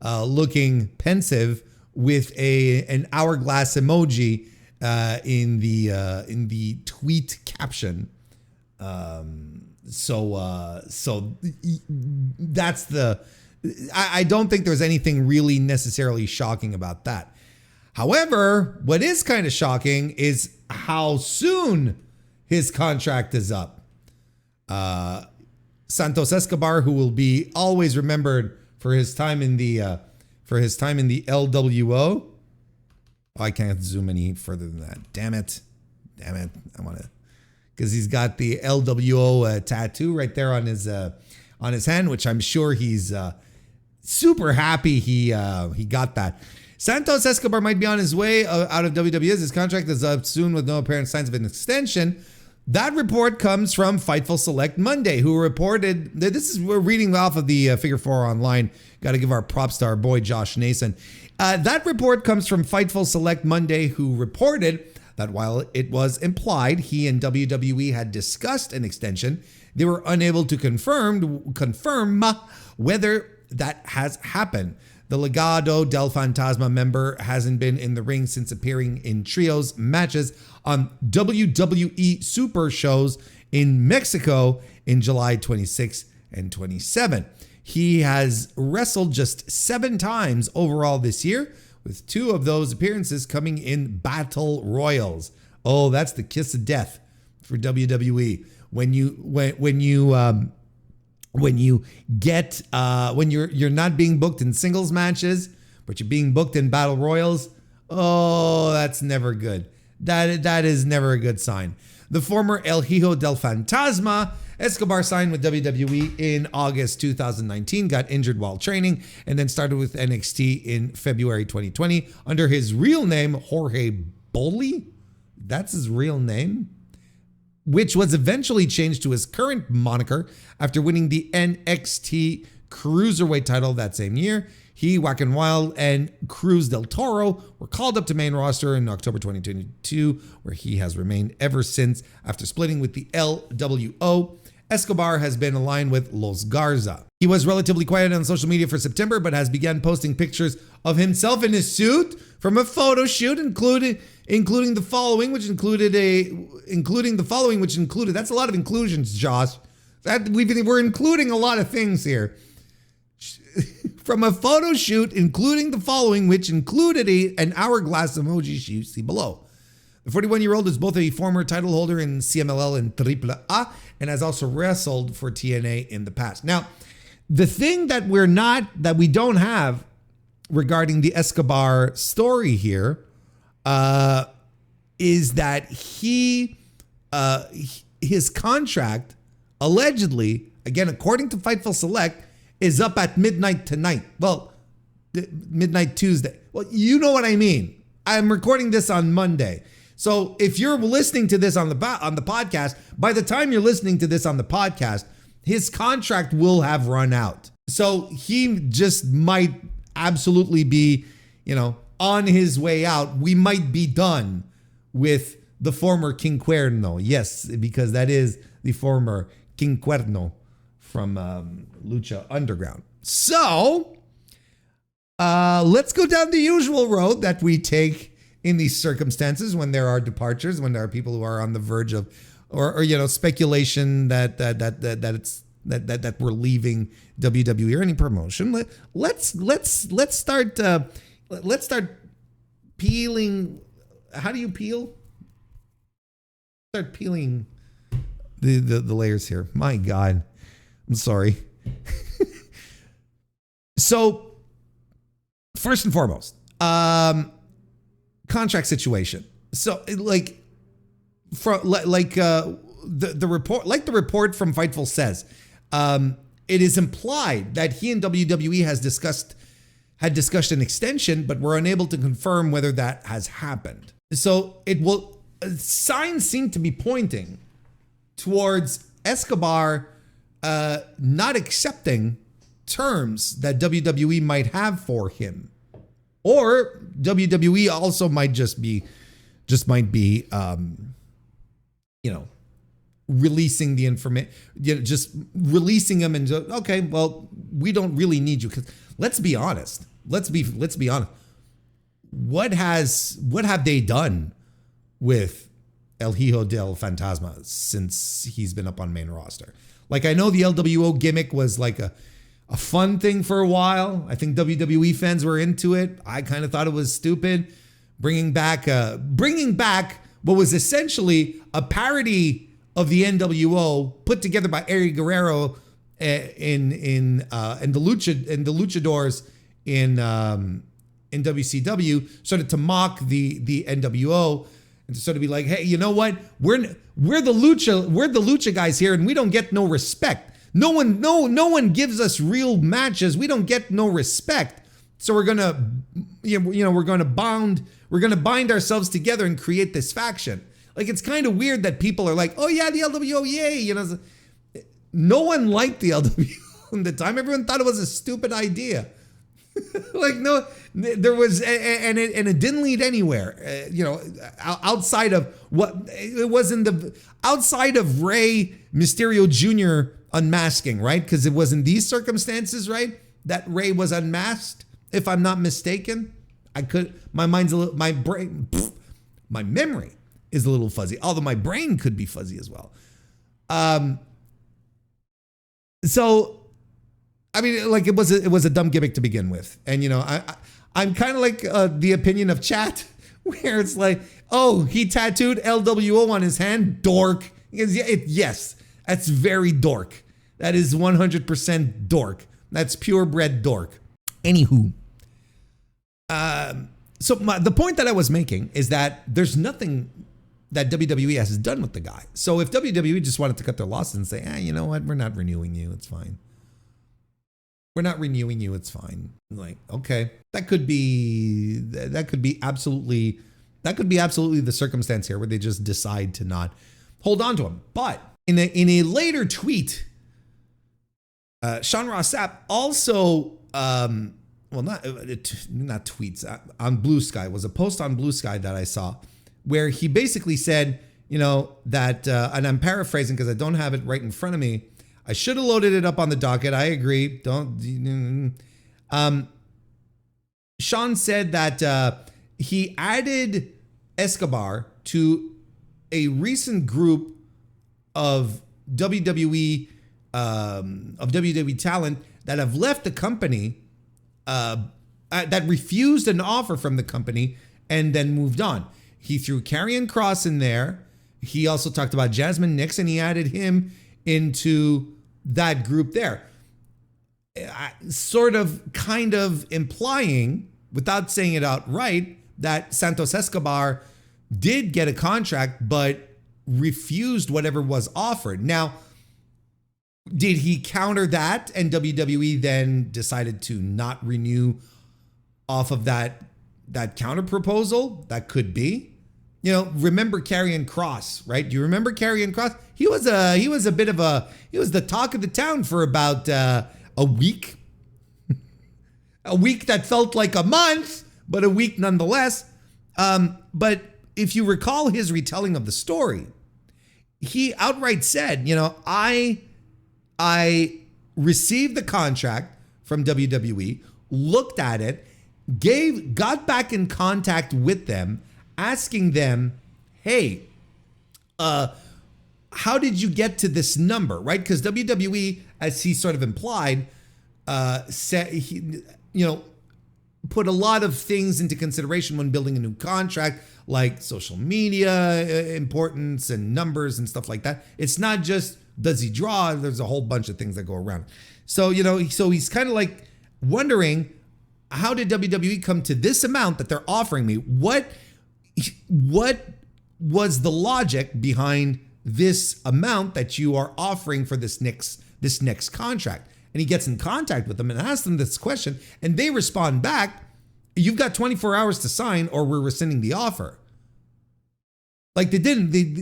[SPEAKER 1] looking pensive with an hourglass emoji in the tweet caption. So that's I don't think there's anything really necessarily shocking about that. However, what is kind of shocking is how soon his contract is up. Santos Escobar, who will be always remembered for his time in the LWO. Oh, I can't zoom any further than that. Damn it. I want to, because he's got the LWO tattoo right there on his hand, which I'm sure he's super happy he got that. Santos Escobar might be on his way out of WWE. His contract is up soon with no apparent signs of an extension. That report comes from Fightful Select Monday, who reported that we're reading off of the Figure 4 online. Got to give our props to our boy Josh Nason. That report comes from Fightful Select Monday, who reported that while it was implied he and WWE had discussed an extension, they were unable to confirm whether that has happened. The Legado del Fantasma member hasn't been in the ring since appearing in trios matches on WWE Super shows in Mexico in July 26 and 27. He has wrestled just 7 times overall this year, with 2 of those appearances coming in Battle Royals. Oh, that's the kiss of death for WWE. When you when you get when you're not being booked in singles matches, but you're being booked in battle royals. Oh, that's never good. That is never a good sign. The former El Hijo del Fantasma, Escobar signed with WWE in August 2019, got injured while training, and then started with NXT in February 2020 under his real name, Jorge Bolli. That's his real name, which was eventually changed to his current moniker after winning the NXT Cruiserweight title that same year. He, Wack and Wild, and Cruz del Toro were called up to main roster in October 2022, where he has remained ever since after splitting with the LWO. Escobar has been aligned with Los Garza. He was relatively quiet on social media for September, but has begun posting pictures of himself in his suit from a photo shoot, including the following, which included that's a lot of inclusions, Josh. We're including a lot of things here. From a photo shoot, including the following, which included an hourglass emoji you see below. The 41-year-old is both a former title holder in CMLL and AAA and has also wrestled for TNA in the past. Now, the thing that we don't have regarding the Escobar story here is that his contract allegedly, again, according to Fightful Select, is up at midnight tonight. Well, midnight Tuesday. Well, you know what I mean. I'm recording this on Monday. So if you're listening to this on the podcast, by the time you're listening to this on the podcast, his contract will have run out. So he just might absolutely be, on his way out. We might be done with the former King Cuerno. Yes, because that is the former King Cuerno from Lucha Underground. So let's go down the usual road that we take in these circumstances when there are departures, when there are people who are on the verge of, or speculation that we're leaving WWE or any promotion. Let's start peeling. How do you peel? Start peeling the layers here. My God. I'm sorry. So, first and foremost, contract situation. So, the report, like the report from Fightful says, it is implied that he and WWE had discussed an extension, but were unable to confirm whether that has happened. So, signs seem to be pointing towards Escobar not accepting terms that WWE might have for him, or WWE also might releasing the information, just releasing them and okay, well, we don't really need you. Because let's be honest. Let's be honest. What have they done with El Hijo del Fantasma since he's been up on main roster? Like, I know the LWO gimmick was like a fun thing for a while. I think WWE fans were into it. I kind of thought it was stupid. Bringing back what was essentially a parody of the NWO put together by Eddie Guerrero in the Luchadors in WCW, sort of to mock the NWO. And to sort of be like, hey, you know what? We're the lucha guys here, and we don't get no respect. No one gives us real matches. We don't get no respect. So we're gonna bind ourselves together and create this faction. Like, it's kind of weird that people are like, oh yeah, the LWO, yay. No one liked the LWO at the time. Everyone thought it was a stupid idea. Like, no, there was, and it didn't lead anywhere. Outside of outside of Rey Mysterio Jr. unmasking, right? Because it was in these circumstances, right, that Rey was unmasked, if I'm not mistaken. My memory is a little fuzzy, although my brain could be fuzzy as well. So, I mean, like, it was a dumb gimmick to begin with. And, I'm kind of like the opinion of chat, where it's like, oh, he tattooed LWO on his hand, dork. Yes, that's very dork. That is 100% dork. That's purebred dork. Anywho. So the point that I was making is that there's nothing that WWE has done with the guy. So if WWE just wanted to cut their losses and say, you know what, we're not renewing you, it's fine. We're not renewing you, it's fine. Like, okay, that could be absolutely the circumstance here where they just decide to not hold on to him. But in a later tweet, Sean Ross Sapp also, not tweets, on Blue Sky, was a post on Blue Sky that I saw where he basically said, that, and I'm paraphrasing because I don't have it right in front of me. I should have loaded it up on the docket. I agree. Sean said that he added Escobar to a recent group of WWE talent that have left the company, that refused an offer from the company and then moved on. He threw Karrion Kross in there. He also talked about Jasmine Nix, and he added him into that group there. Kind of implying, without saying it outright, that Santos Escobar did get a contract, but refused whatever was offered. Now, did he counter that and WWE then decided to not renew off of that counter proposal? That could be. Remember Karrion Kross, right? Do you remember Karrion Kross? He was the talk of the town for about a week. A week that felt like a month, but a week nonetheless. But if you recall his retelling of the story, he outright said, I received the contract from WWE, looked at it, got back in contact with them, asking them, hey, how did you get to this number, right? Because WWE, as he sort of implied, said he, put a lot of things into consideration when building a new contract, like social media importance and numbers and stuff like that. It's not just does he draw? There's a whole bunch of things that go around. So so he's kind of like wondering, how did WWE come to this amount that they're offering me? What was the logic behind this amount that you are offering for this next contract? And he gets in contact with them and asks them this question, and they respond back, you've got 24 hours to sign or we're rescinding the offer. Like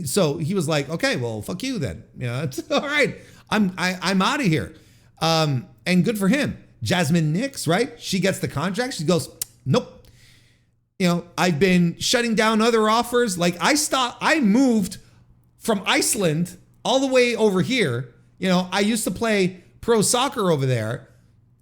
[SPEAKER 1] so he was like, okay, well, fuck you then. It's all right. I'm out of here. And good for him. Jasmine Nix, right? She gets the contract. She goes, nope. I've been shutting down other offers. Like I moved from Iceland all the way over here. I used to play pro soccer over there,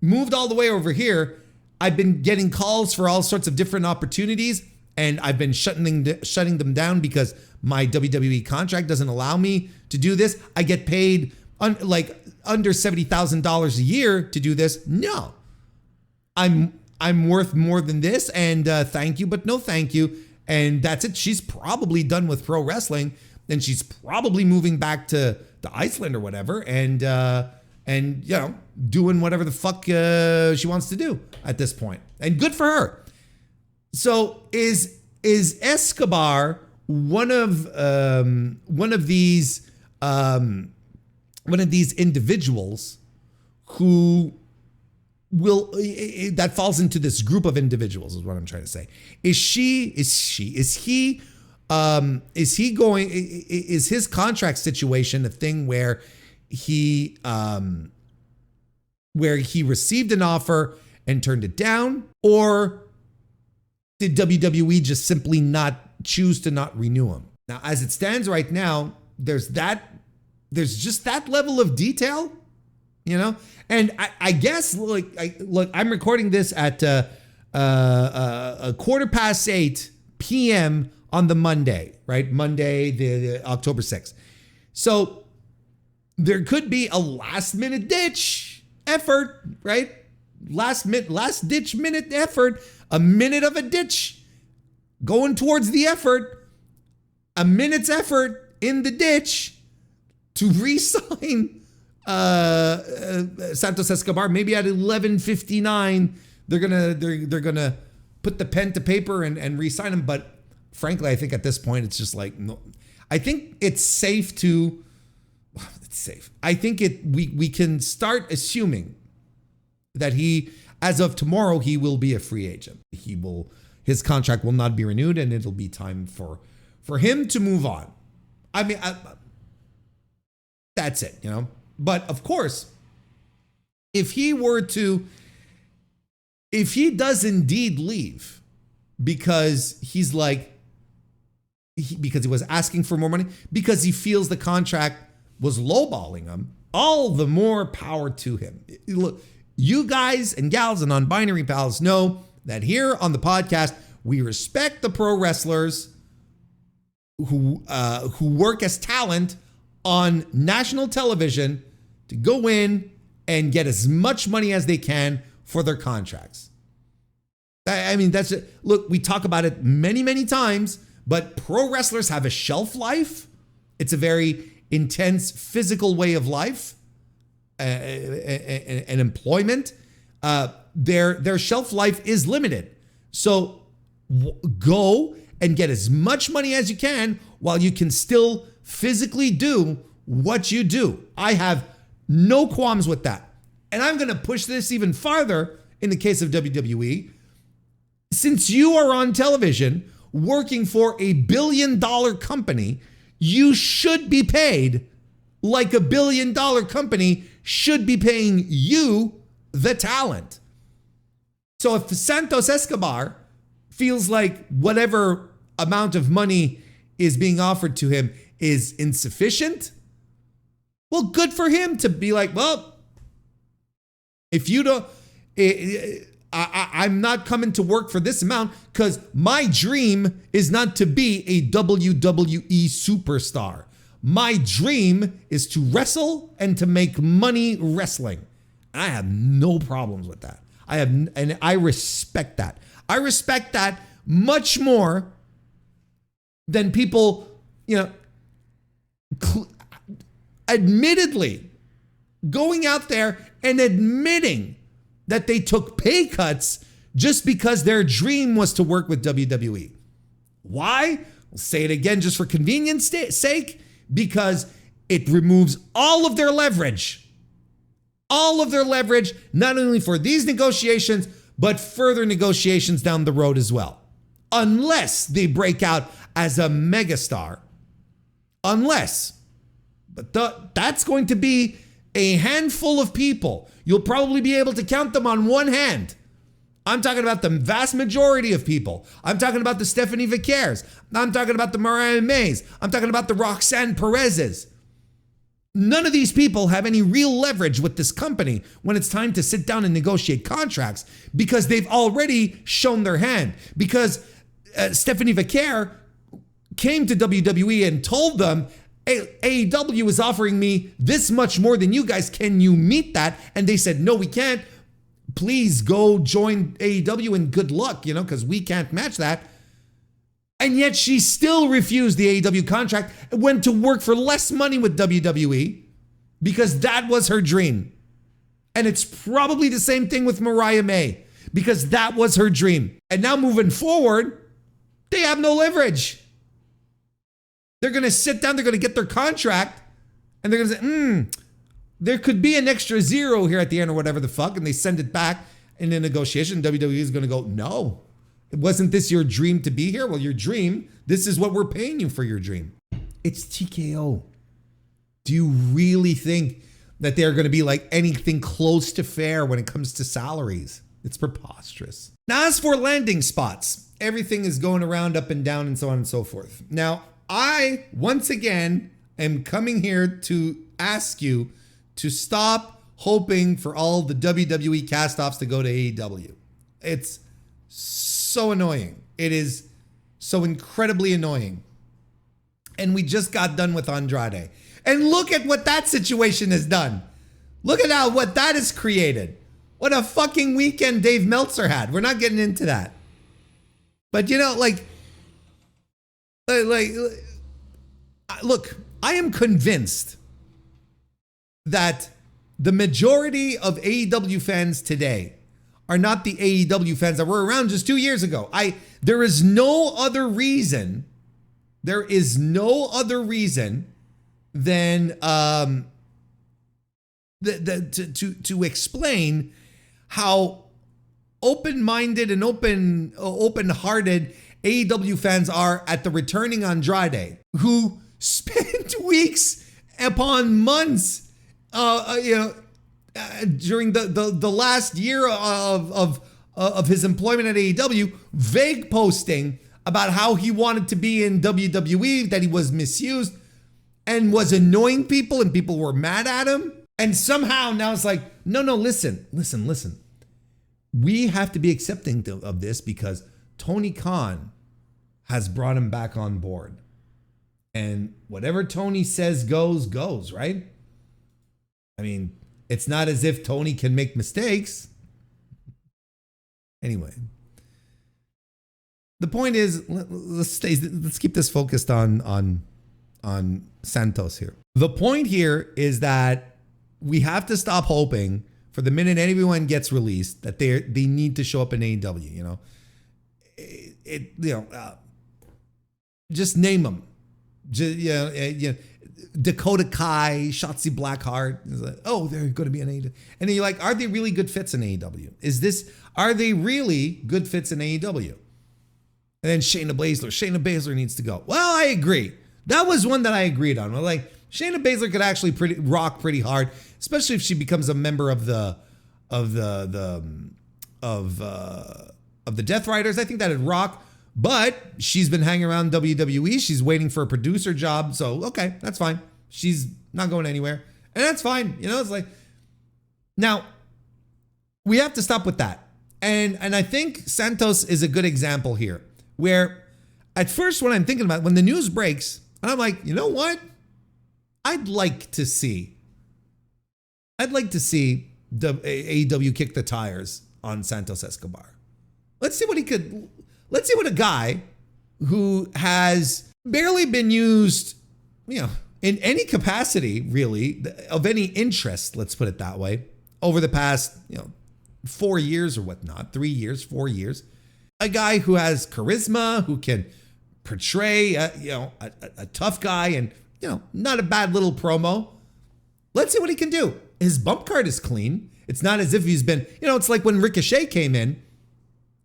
[SPEAKER 1] moved all the way over here. I've been getting calls for all sorts of different opportunities, and I've been shutting them down because my WWE contract doesn't allow me to do this. I get paid under $70,000 a year to do this. No, I'm worth more than this, and thank you, but no thank you. And that's it. She's probably done with pro wrestling, and she's probably moving back to Iceland or whatever, and doing whatever the fuck she wants to do at this point. And good for her. So is Escobar one of these individuals who that falls into this group of individuals, is what I'm trying to say. Is his contract situation a thing where he received an offer and turned it down, or did WWE just simply not choose to not renew him? Now, as it stands right now, there's just that level of detail, And I guess, look, I'm recording this at 8:15 p.m. on the Monday, right? Monday, the October 6th. So there could be a last-minute ditch effort, right? Last-ditch minute effort, a minute of a ditch going towards the effort, a minute's effort in the ditch to re-sign Santos Escobar. Maybe at 11:59, they're gonna put the pen to paper and re-sign him. But frankly, I think at this point it's just like, no. I think it's safe to. It's safe. I think we can start assuming that as of tomorrow, he will be a free agent. His contract will not be renewed, and it'll be time for him to move on. I mean, that's it, you know. But of course, if he does indeed leave because because he was asking for more money, because he feels the contract was lowballing him, all the more power to him. Look, you guys and gals and non-binary pals know that here on the podcast, we respect the pro wrestlers who work as talent on national television to go in and get as much money as they can for their contracts. I mean, that's it. Look, we talk about it many, many times, but pro wrestlers have a shelf life. It's a very intense physical way of life and employment. Their shelf life is limited. So go and get as much money as you can while you can still physically do what you do. I have no qualms with that. And I'm going to push this even farther in the case of WWE. Since you are on television working for $1 billion company, you should be paid like $1 billion company should be paying you, the talent. So if Santos Escobar feels like whatever amount of money is being offered to him is insufficient, well, good for him to be like, well, if you don't, I'm not coming to work for this amount because my dream is not to be a WWE superstar. My dream is to wrestle and to make money wrestling. And I have no problems with that. And I respect that. I respect that much more than people, admittedly going out there and admitting that they took pay cuts just because their dream was to work with WWE. Why? I'll say it again just for convenience sake, because it removes all of their leverage. All of their leverage, not only for these negotiations, but further negotiations down the road as well. Unless they break out as a megastar. Unless. But that's going to be a handful of people. You'll probably be able to count them on one hand. I'm talking about the vast majority of people. I'm talking about the Stephanie Vicaires. I'm talking about the Mariah Mays. I'm talking about the Roxanne Perez's. None of these people have any real leverage with this company when it's time to sit down and negotiate contracts because they've already shown their hand. Because Stephanie Vicaire came to WWE and told them, AEW is offering me this much more than you guys. Can you meet that? And they said, no, we can't. Please go join AEW and good luck, because we can't match that. And yet she still refused the AEW contract and went to work for less money with WWE because that was her dream. And it's probably the same thing with Mariah May because that was her dream. And now moving forward, they have no leverage. They're going to sit down, they're going to get their contract, and they're going to say, there could be an extra zero here at the end or whatever the fuck, and they send it back in a negotiation. WWE is going to go, no, wasn't this your dream to be here? Well, your dream, this is what we're paying you for your dream. It's TKO. Do you really think that they're going to be like anything close to fair when it comes to salaries? It's preposterous. Now, as for landing spots, everything is going around up and down and so on and so forth. Now, I, once again, am coming here to ask you to stop hoping for all the WWE cast-offs to go to AEW. It's so annoying. It is so incredibly annoying. And we just got done with Andrade. And look at what that situation has done. Look at what that has created. What a fucking weekend Dave Meltzer had. We're not getting into that. But look, I am convinced that The majority of AEW fans today are not the AEW fans that were around just 2 years ago. There is no other reason. There is no other reason than to explain how open-minded and open-hearted AEW fans are at the returning Andrade, who spent weeks upon months, during the last year of his employment at AEW, vague posting about how he wanted to be in WWE, that he was misused and was annoying people, and people were mad at him. And somehow now it's like, no, listen. We have to be accepting of this because Tony Khan has brought him back on board. And whatever Tony says goes, right? I mean, it's not as if Tony can make mistakes. Anyway, the point is, let's keep this focused on Santos here. The point here is that we have to stop hoping for the minute anyone gets released that they need to show up in AEW. Just name them. Dakota Kai, Shotzi Blackheart. Like, oh, they're going to be in AEW. And then you're like, are they really good fits in AEW? Are they really good fits in AEW? And then Shayna Baszler needs to go. Well, I agree. That was one that I agreed on. Like, Shayna Baszler could actually rock pretty hard, especially if she becomes a member of the Death Riders. I think that'd rock. But she's been hanging around WWE. She's waiting for a producer job. So, okay, that's fine. She's not going anywhere. And that's fine. It's like, now, we have to stop with that. And I think Santos is a good example here, where at first when I'm thinking about it, when the news breaks, and I'm like, you know what? I'd like to see the AEW kick the tires on Santos Escobar. Let's see what a guy who has barely been used, in any capacity, really, of any interest, let's put it that way, over the past, 4 years or whatnot, 3 years, 4 years. A guy who has charisma, who can portray, a tough guy and, not a bad little promo. Let's see what he can do. His bump card is clean. It's not as if he's been, it's like when Ricochet came in.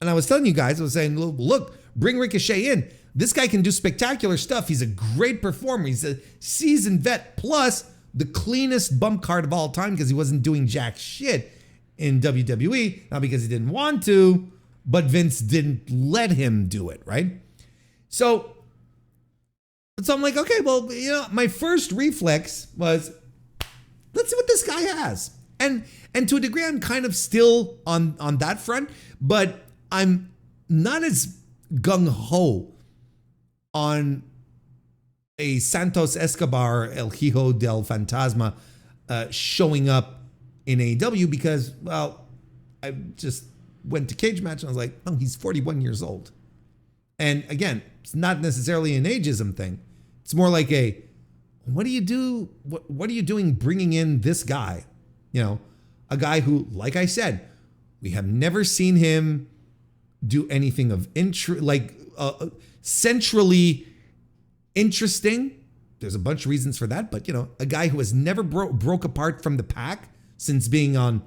[SPEAKER 1] And I was telling you guys, I was saying, look, bring Ricochet in. This guy can do spectacular stuff. He's a great performer. He's a seasoned vet, plus the cleanest bump card of all time because he wasn't doing jack shit in WWE. Not because he didn't want to, but Vince didn't let him do it, right? So I'm like, okay, well, my first reflex was, let's see what this guy has. And to a degree, I'm kind of still on that front, but I'm not as gung-ho on a Santos Escobar, El Hijo del Fantasma showing up in AEW because, well, I just went to Cage Match and I was like, oh, he's 41 years old. And again, it's not necessarily an ageism thing. It's more like what do you do? What are you doing bringing in this guy? A guy who, like I said, we have never seen him do anything of centrally interesting. There's a bunch of reasons for that, but a guy who has never broke apart from the pack since being on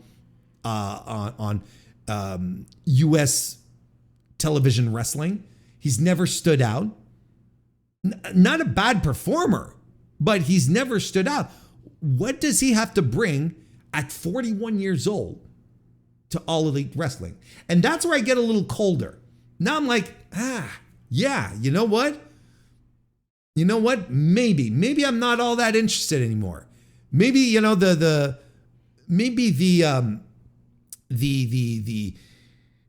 [SPEAKER 1] U.S. television wrestling. He's never stood out. Not a bad performer, but he's never stood out. What does he have to bring at 41 years old to All Elite Wrestling? And that's where I get a little colder. Now I'm like, yeah, you know what? Maybe I'm not all that interested anymore. Maybe, the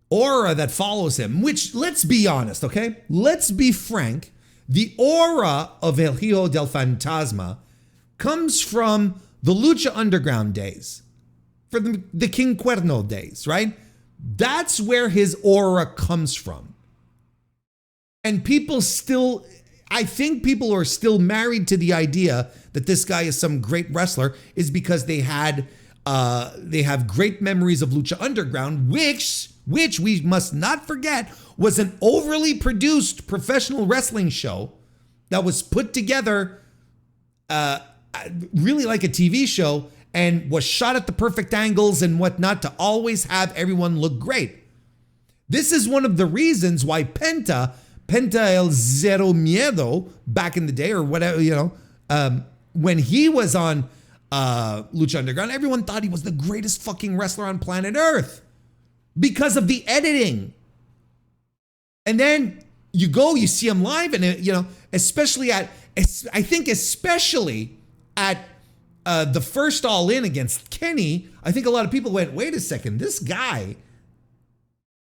[SPEAKER 1] aura that follows him, which, let's be honest, okay? Let's be frank. The aura of El Hijo del Fantasma comes from the Lucha Underground days, from the King Cuerno days, right? That's where his aura comes from. And I think people are still married to the idea that this guy is some great wrestler is because they had They have great memories of Lucha Underground, which we must not forget was an overly produced professional wrestling show that was put together really like a TV show and was shot at the perfect angles and whatnot to always have everyone look great. This is one of the reasons why Penta El Zero Miedo back in the day or whatever, when he was on Lucha Underground, everyone thought he was the greatest fucking wrestler on planet Earth because of the editing. And then you see him live and, especially at the first All In against Kenny, I think a lot of people went, wait a second, this guy,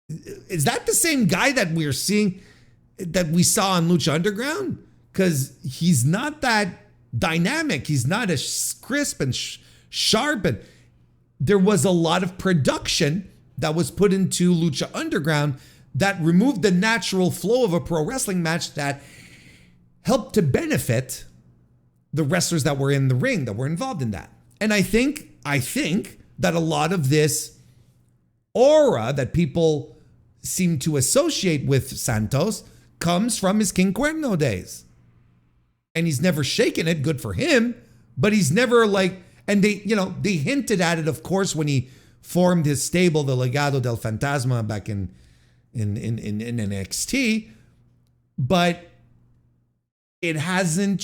[SPEAKER 1] is that the same guy that we saw on Lucha Underground? Because he's not that dynamic. He's not as crisp and sharp. And there was a lot of production that was put into Lucha Underground that removed the natural flow of a pro wrestling match that helped to benefit the wrestlers that were in the ring, that were involved in that. And I think that a lot of this aura that people seem to associate with Santos comes from his King Cuerno days. And he's never shaken it, good for him, but he's never and they hinted at it, of course, when he formed his stable, the Legado del Fantasma, back in NXT, but it hasn't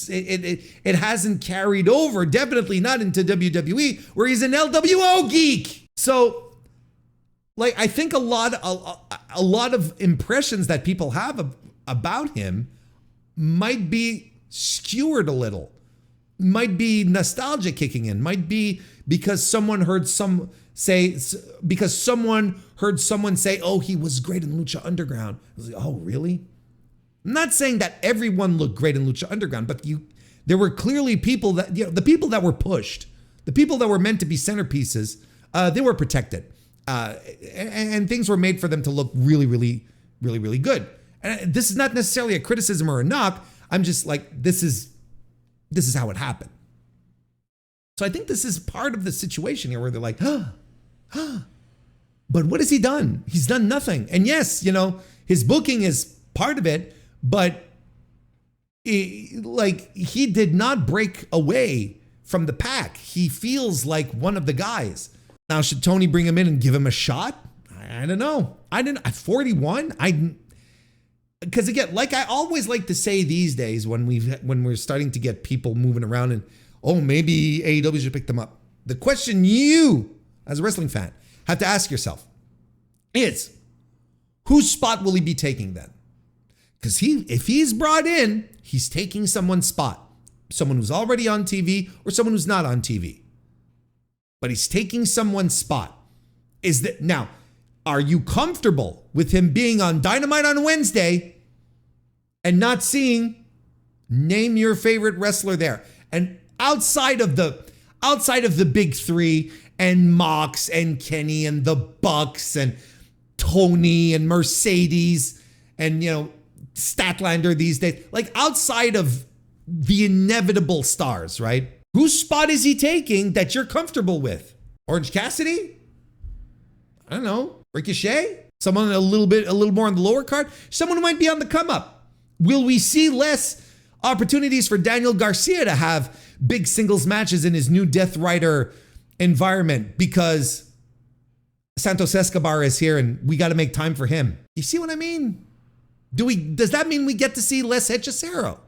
[SPEAKER 1] it hasn't carried over, definitely not into WWE, where he's an LWO geek. So I think a lot of impressions that people have about him might be skewered a little, might be nostalgia kicking in, might be because someone heard someone say, oh, he was great in Lucha Underground. I was like, oh, really? I'm not saying that everyone looked great in Lucha Underground, but there were clearly people that, the people that were pushed, the people that were meant to be centerpieces, they were protected. And things were made for them to look really, really, really, really good. And this is not necessarily a criticism or a knock. I'm just like, this is how it happened. So I think this is part of the situation here where they're like, but what has he done? He's done nothing. And yes, his booking is part of it, but he did not break away from the pack. He feels like one of the guys. Now, should Tony bring him in and give him a shot? I don't know. At 41, because again, like I always like to say these days when we're starting to get people moving around and, maybe AEW should pick them up. The question you, as a wrestling fan, have to ask yourself is, whose spot will he be taking then? Because if he's brought in, he's taking someone's spot. Someone who's already on TV or someone who's not on TV. But he's taking someone's spot. Now, are you comfortable with him being on Dynamite on Wednesday and not seeing, name your favorite wrestler there? And outside of the big three and Mox and Kenny and the Bucks and Tony and Mercedes and, Statlander these days, outside of the inevitable stars, right? Whose spot is he taking that you're comfortable with? Orange Cassidy? I don't know. Ricochet? Someone a little more on the lower card? Someone who might be on the come up? Will we see less opportunities for Daniel Garcia to have big singles matches in his new Death Rider environment because Santos Escobar is here and we got to make time for him? You see what I mean? Does that mean we get to see less Hechicero?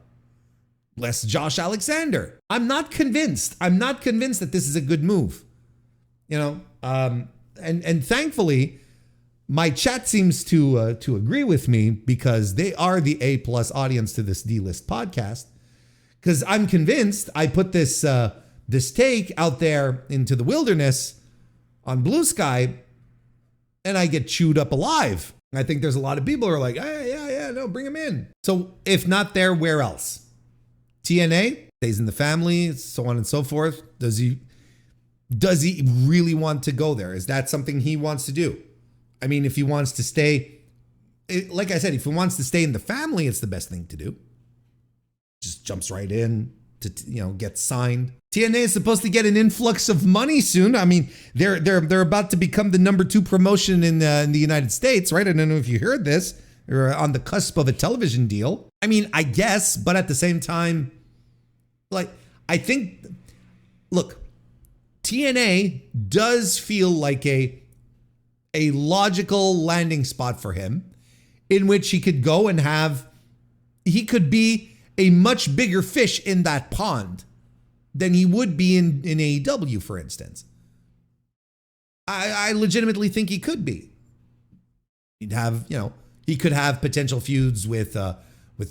[SPEAKER 1] Less Josh Alexander? I'm not convinced. That this is a good move. And thankfully, my chat seems to agree with me because they are the A+ audience to this D-List podcast. Because I'm convinced I put this take out there into the wilderness on Blue Sky, and I get chewed up alive. I think there's a lot of people who are like, yeah, no, bring him in. So if not there, where else? TNA stays in the family, so on and so forth. Does he really want to go there? Is that something he wants to do? I mean, if he wants to stay, like I said, if he wants to stay in the family, it's the best thing to do. Just jumps right in to get signed. TNA is supposed to get an influx of money soon. I mean, they're about to become the number 2 promotion in the United States, right? I don't know if you heard this. They're on the cusp of a television deal. I mean, I guess, but at the same time, like, I think, look, TNA does feel like a logical landing spot for him, in which he could go and he could be a much bigger fish in that pond than he would be in AEW, for instance. I legitimately think he could be. He'd have, he could have potential feuds with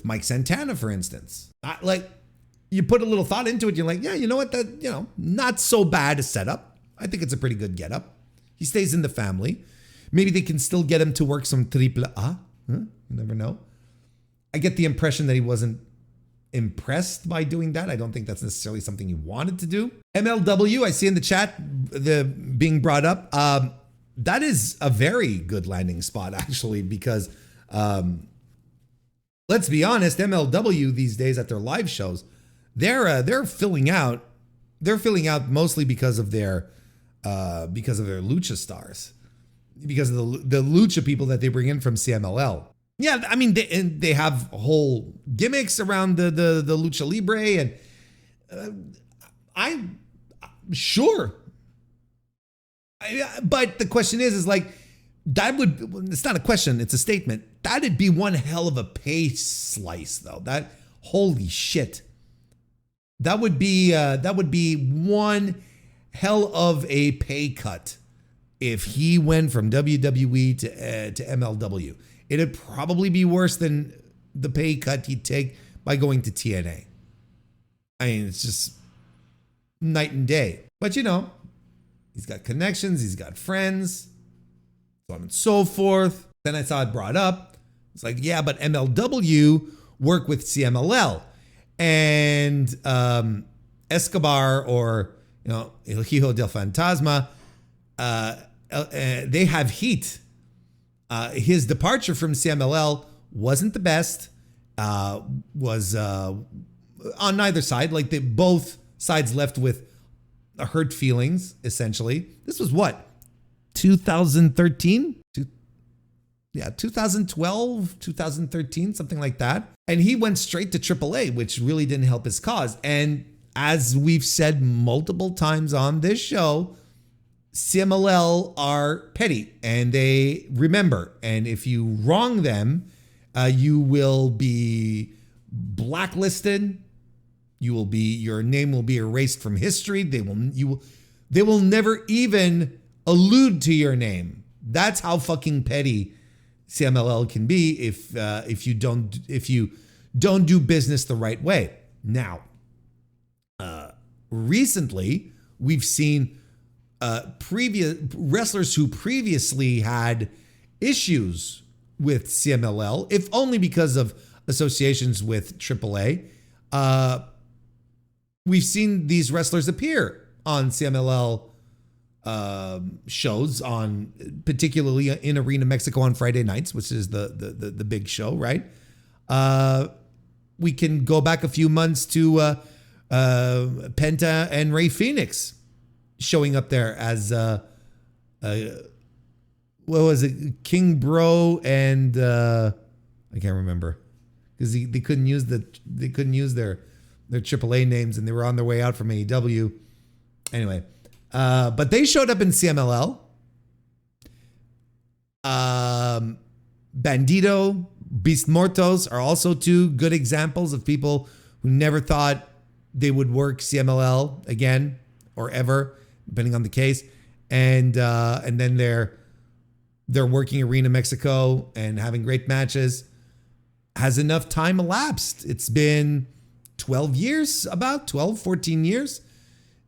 [SPEAKER 1] Mike Santana, for instance. Like, you put a little thought into it, you're like, yeah, you know what, that, not so bad a setup. I think it's a pretty good getup. He stays in the family. Maybe they can still get him to work some AAA. Huh? You never know. I get the impression that he wasn't impressed by doing that. I don't think that's necessarily something he wanted to do. MLW, I see in the chat being brought up. That is a very good landing spot, actually, because let's be honest, MLW these days at their live shows, they're filling out. They're filling out mostly because of their lucha stars, because of the lucha people that they bring in from CMLL. Yeah, I mean, they have whole gimmicks around the lucha libre, and I'm sure. But the question is like, that would, it's not a question, it's a statement. That'd be one hell of a pay slice, though. That, holy shit. That would be one hell of a pay cut if he went from WWE to MLW. It'd probably be worse than the pay cut he'd take by going to TNA. I mean, it's just night and day. But he's got connections, he's got friends, so on and so forth. Then I saw it brought up. It's like, yeah, but MLW work with CMLL. And Escobar or El Hijo del Fantasma, they have heat. His departure from CMLL wasn't the best. Was on neither side. Like, both sides left with hurt feelings. Essentially, this was what, 2013. 2012, 2013, something like that. And he went straight to AAA, which really didn't help his cause. And as we've said multiple times on this show, CMLL are petty and they remember. And if you wrong them, you will be blacklisted. Your name will be erased from history. They will never even allude to your name. That's how fucking petty CMLL can be if you don't do business the right way. Now, recently we've seen previous wrestlers who previously had issues with CMLL, if only because of associations with AAA. We've seen these wrestlers appear on CMLL shows, particularly in Arena Mexico on Friday nights, which is the big show, right? We can go back a few months to Penta and Rey Fenix showing up there as what was it, King Bro and I can't remember, because they couldn't use their AAA names and they were on their way out from AEW. Anyway. But they showed up in CMLL. Bandito, Beast Mortos are also two good examples of people who never thought they would work CMLL again or ever, depending on the case. And then they're working Arena Mexico and having great matches. Has enough time elapsed? It's been 14 years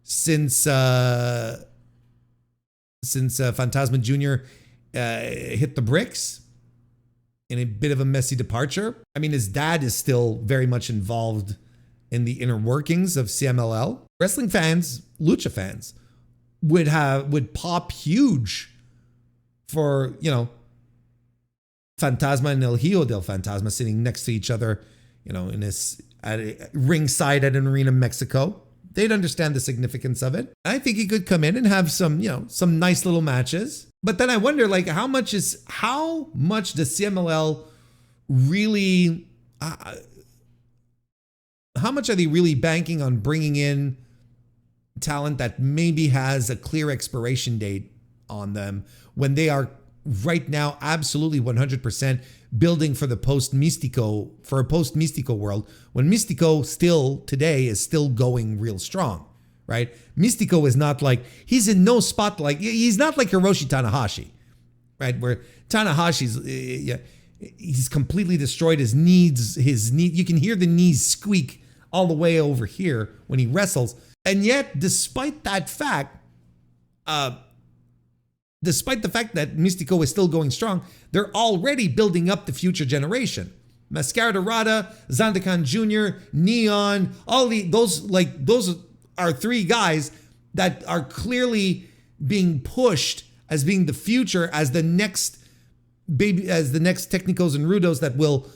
[SPEAKER 1] since Fantasma Jr. Hit the bricks in a bit of a messy departure. I mean, his dad is still very much involved in the inner workings of CMLL. Wrestling fans, lucha fans, would pop huge for, Fantasma and El Hijo del Fantasma sitting next to each other, in this ringside at an arena in Mexico. They'd understand the significance of it. I think he could come in and have some nice little matches. But then I wonder, like, how much does CMLL really, how much are they really banking on bringing in talent that maybe has a clear expiration date on them when they are right now absolutely 100% building for the post-Místico world, when Místico still today is still going real strong, right? Místico is not like, he's in no spot, like, he's not like Hiroshi Tanahashi, right? Where Tanahashi's, he's completely destroyed his knees, you can hear the knees squeak all the way over here when he wrestles. And yet, despite the fact that Místico is still going strong, they're already building up the future generation. Mascara Dorada, Zandakan Jr., Neon, those are three guys that are clearly being pushed as being the future, as the next Technicos and Rudos that will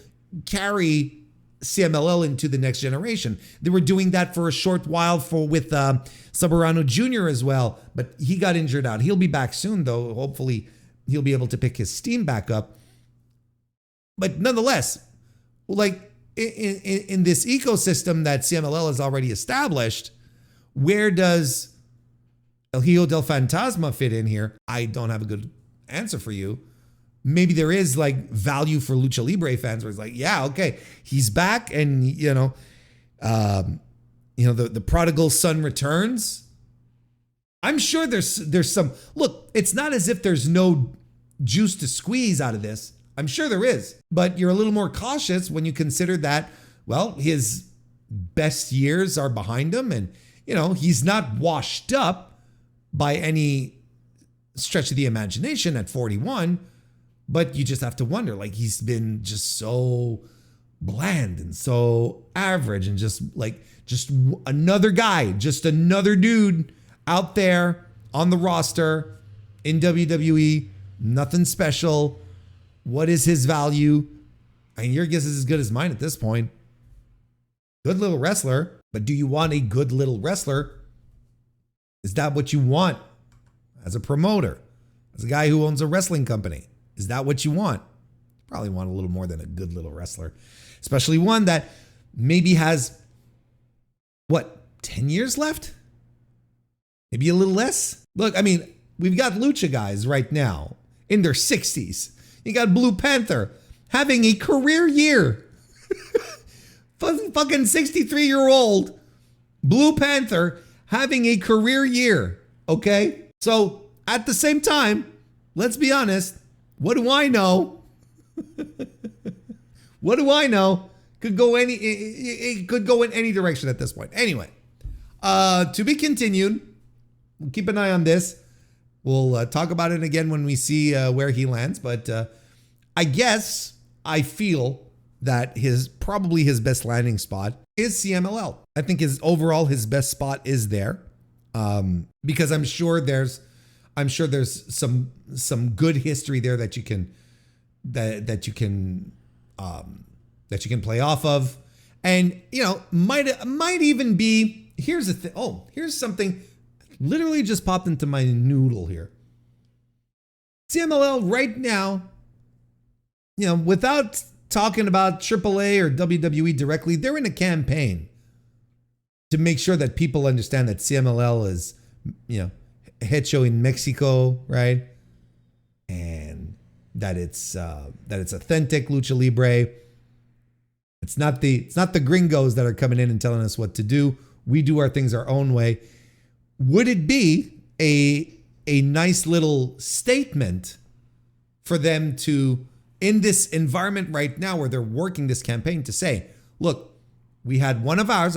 [SPEAKER 1] carry CMLL into the next generation. They were doing that for a short while with Sabarano Jr. as well, but he got injured out. He'll be back soon, though. Hopefully, he'll be able to pick his steam back up. But nonetheless, like in this ecosystem that CMLL has already established, where does El Hijo del Fantasma fit in here? I don't have a good answer for you. Maybe there is like value for Lucha Libre fans where it's like, yeah, okay, he's back, and the prodigal son returns. I'm sure there's some, look, it's not as if there's no juice to squeeze out of this. I'm sure there is, but you're a little more cautious when you consider that, well, his best years are behind him, and he's not washed up by any stretch of the imagination at 41. But you just have to wonder, like, he's been just so bland and so average and just another guy, just another dude out there on the roster in WWE, nothing special. What is his value? I mean, your guess is as good as mine at this point. Good little wrestler, but do you want a good little wrestler? Is that what you want as a promoter, as a guy who owns a wrestling company? Is that what you want? You probably want a little more than a good little wrestler, especially one that maybe has, 10 years left? Maybe a little less? Look, I mean, we've got lucha guys right now in their 60s. You got Blue Panther having a career year. Fucking 63-year-old Blue Panther having a career year, okay? So at the same time, let's be honest, what do I know? What do I know? It could go in any direction at this point. Anyway, to be continued. We'll keep an eye on this. We'll talk about it again when we see where he lands. But I feel that probably his best landing spot is CMLL. I think his best spot is there, because I'm sure there's some good history there that you can play off of, and might even be, here's the thing. Oh, here's something literally just popped into my noodle here. CMLL right now, without talking about AAA or WWE directly, they're in a campaign to make sure that people understand that CMLL is, hecho in Mexico, right? And that it's authentic lucha libre. It's not the gringos that are coming in and telling us what to do. We do our things our own way. Would it be a nice little statement for them to, in this environment right now where they're working this campaign, to say, look, we had one of ours,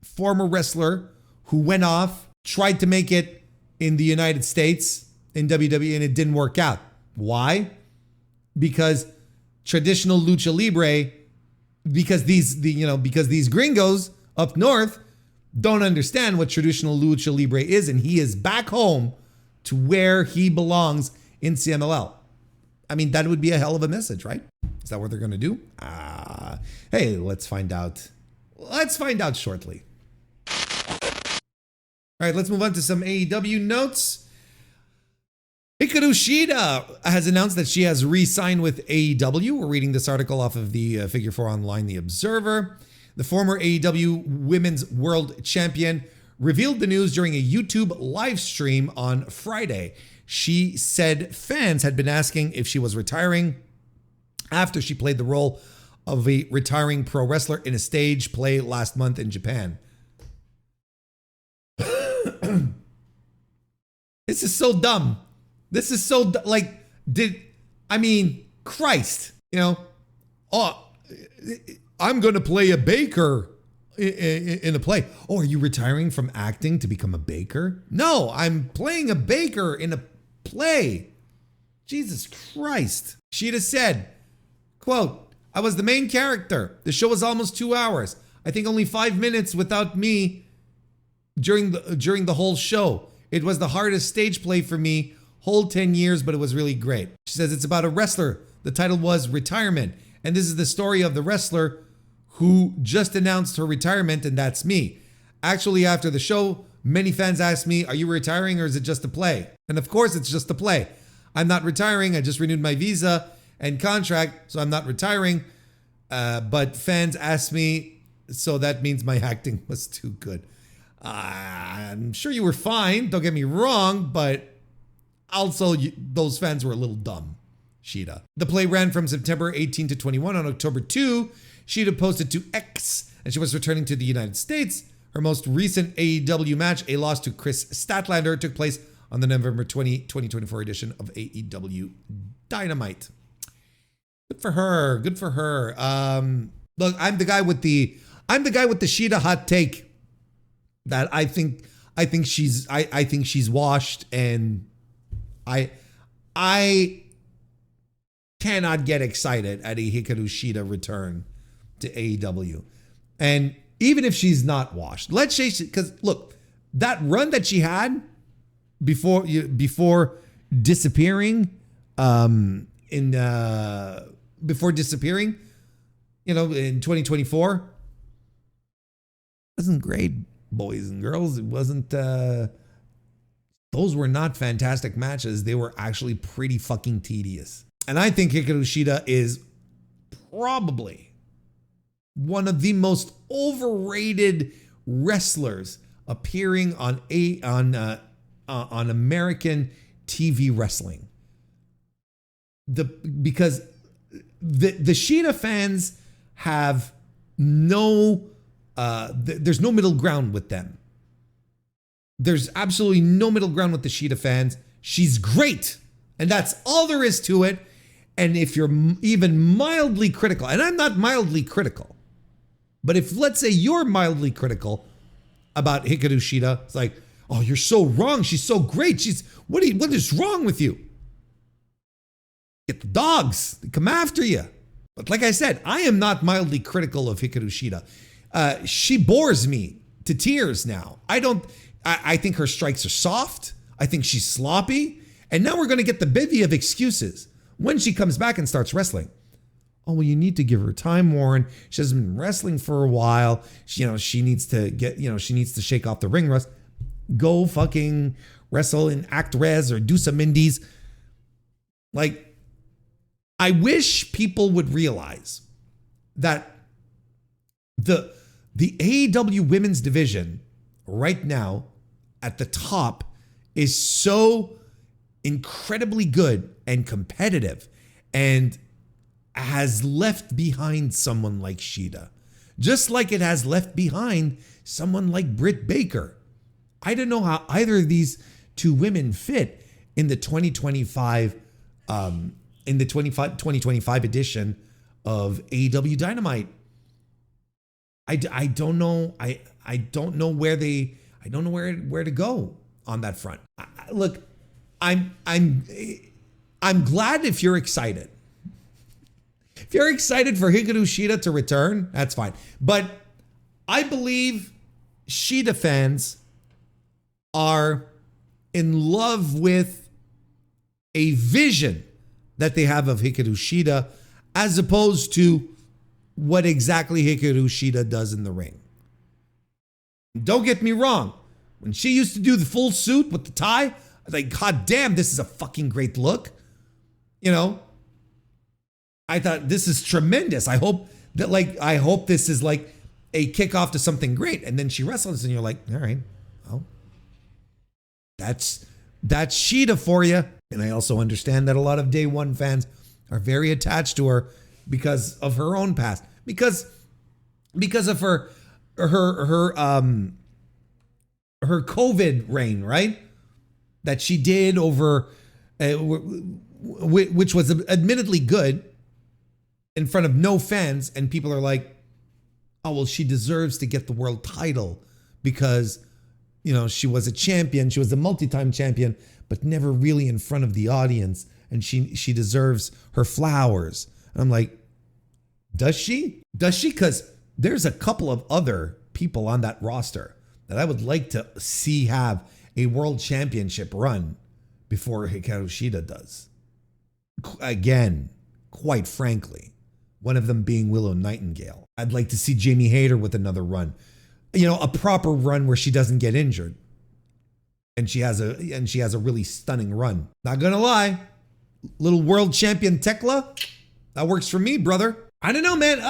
[SPEAKER 1] former wrestler who went off, tried to make it in the United States in WWE, and it didn't work out. Why? Because traditional lucha libre, because these gringos up north don't understand what traditional lucha libre is, and he is back home to where he belongs in CMLL. I mean, that would be a hell of a message, right? Is that what they're going to do? Hey, let's find out. Let's find out shortly. All right, let's move on to some AEW notes. Hikaru Shida has announced that she has re-signed with AEW. We're reading this article off of the Figure 4 Online, The Observer. The former AEW Women's World Champion revealed the news during a YouTube live stream on Friday. She said fans had been asking if she was retiring after she played the role of a retiring pro wrestler in a stage play last month in Japan. This is so dumb. This is so Christ, I'm going to play a baker in a play. Oh, are you retiring from acting to become a baker? No, I'm playing a baker in a play. Jesus Christ. Shida said, quote, I was the main character. The show was almost 2 hours. I think only 5 minutes without me during the whole show. It was the hardest stage play for me, whole 10 years, but it was really great. She says it's about a wrestler. The title was Retirement. And this is the story of the wrestler who just announced her retirement, and that's me. Actually, after the show, many fans asked me, are you retiring or is it just a play? And of course, it's just a play. I'm not retiring. I just renewed my visa and contract, so I'm not retiring. But fans asked me, so that means my acting was too good. I'm sure you were fine, don't get me wrong, but also those fans were a little dumb. Shida. The play ran from September 18 to 21. On October 2, Shida posted to X, and she was returning to the United States. Her most recent AEW match, a loss to Chris Statlander, took place on the November 2024 edition of AEW Dynamite. Good for her. Good for her. Look, I'm the guy with the Shida hot take that I think she's washed, and I cannot get excited at a Hikaru Shida return to AEW. And even if she's not washed, let's say, because look, that run that she had before disappearing, in 2024, wasn't great, boys and girls. It wasn't. Those were not fantastic matches. They were actually pretty fucking tedious. And I think Hikaru Shida is probably one of the most overrated wrestlers appearing on American TV wrestling. Because the Shida fans have there's no middle ground with them. There's absolutely no middle ground with the Shida fans. She's great, and that's all there is to it. And if you're even mildly critical, and I'm not mildly critical, but if, let's say, you're mildly critical about Hikaru Shida, it's like, oh, you're so wrong. She's so great. What is wrong with you? Get the dogs. They come after you. But like I said, I am not mildly critical of Hikaru Shida. She bores me to tears now. I think her strikes are soft. I think she's sloppy. And now we're going to get the bevy of excuses when she comes back and starts wrestling. Oh, well, you need to give her time, Warren. She hasn't been wrestling for a while. She needs to shake off the ring rust. Go fucking wrestle in Act Res or do some indies. Like, I wish people would realize that the AEW women's division right now at the top is so incredibly good and competitive, and has left behind someone like Shida, just like it has left behind someone like Britt Baker. I don't know how either of these two women fit in the 2025 edition of AEW Dynamite. I don't know. I don't know where to go on that front. Look, I'm glad if you're excited. If you're excited for Hikaru Shida to return, that's fine. But I believe Shida fans are in love with a vision that they have of Hikaru Shida as opposed to what exactly Hikaru Shida does in the ring. Don't get me wrong. When she used to do the full suit with the tie, I was like, God damn, this is a fucking great look. You know, I thought this is tremendous. I hope this is like a kickoff to something great. And then she wrestles and you're like, all right, well, that's Shida for you. And I also understand that a lot of Day One fans are very attached to her because of her own past, because of her COVID reign, right? That she did over, which was admittedly good in front of no fans, and people are like, oh, well, she deserves to get the world title because, you know, she was a champion, she was a multi-time champion, but never really in front of the audience, and she deserves her flowers. And I'm like, does she? Does she? Because there's a couple of other people on that roster that I would like to see have a world championship run before Hikaru Shida does. Again, quite frankly, one of them being Willow Nightingale. I'd like to see Jamie Hayter with another run. You know, a proper run where she doesn't get injured. And she has a really stunning run. Not gonna lie, little world champion Tekla, that works for me, brother. I don't know, man.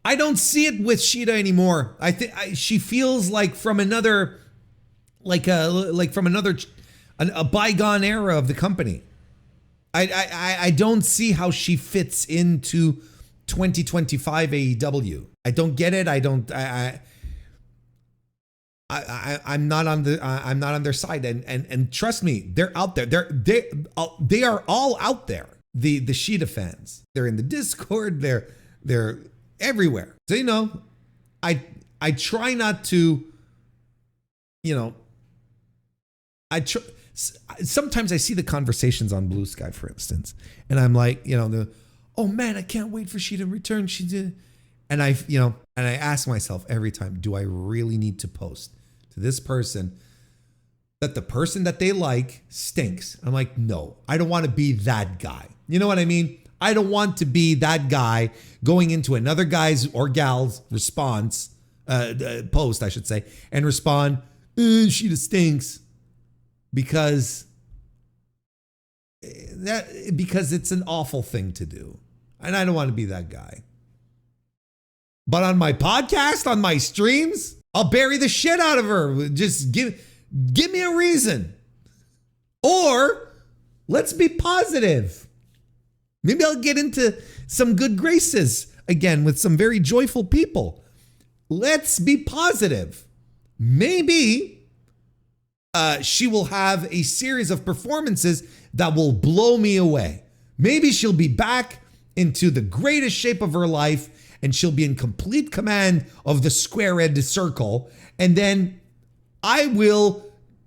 [SPEAKER 1] I don't see it with Shida anymore. I think she feels like from another, a bygone era of the company. I don't see how she fits into 2025 AEW. I don't get it. I'm not on their side, and trust me, they're out there. They are all out there. The Shida fans. They're in the Discord. They're everywhere. So, you know, I try not to, you know, sometimes I see the conversations on Blue Sky, for instance, and I'm like, you know, oh man, I can't wait for Shida to return. She did. And I ask myself every time, do I really need to post to this person that the person that they like stinks? I'm like, no, I don't want to be that guy. You know what I mean? I don't want to be that guy going into another guy's or gal's response, post, I should say, and respond, Shida stinks, because it's an awful thing to do. And I don't want to be that guy. But on my podcast, on my streams, I'll bury the shit out of her. Just give me a reason. Or let's be positive. Maybe I'll get into some good graces again with some very joyful people. Let's be positive. Maybe she will have a series of performances that will blow me away. Maybe she'll be back into the greatest shape of her life, and she'll be in complete command of the square-headed circle. And then I will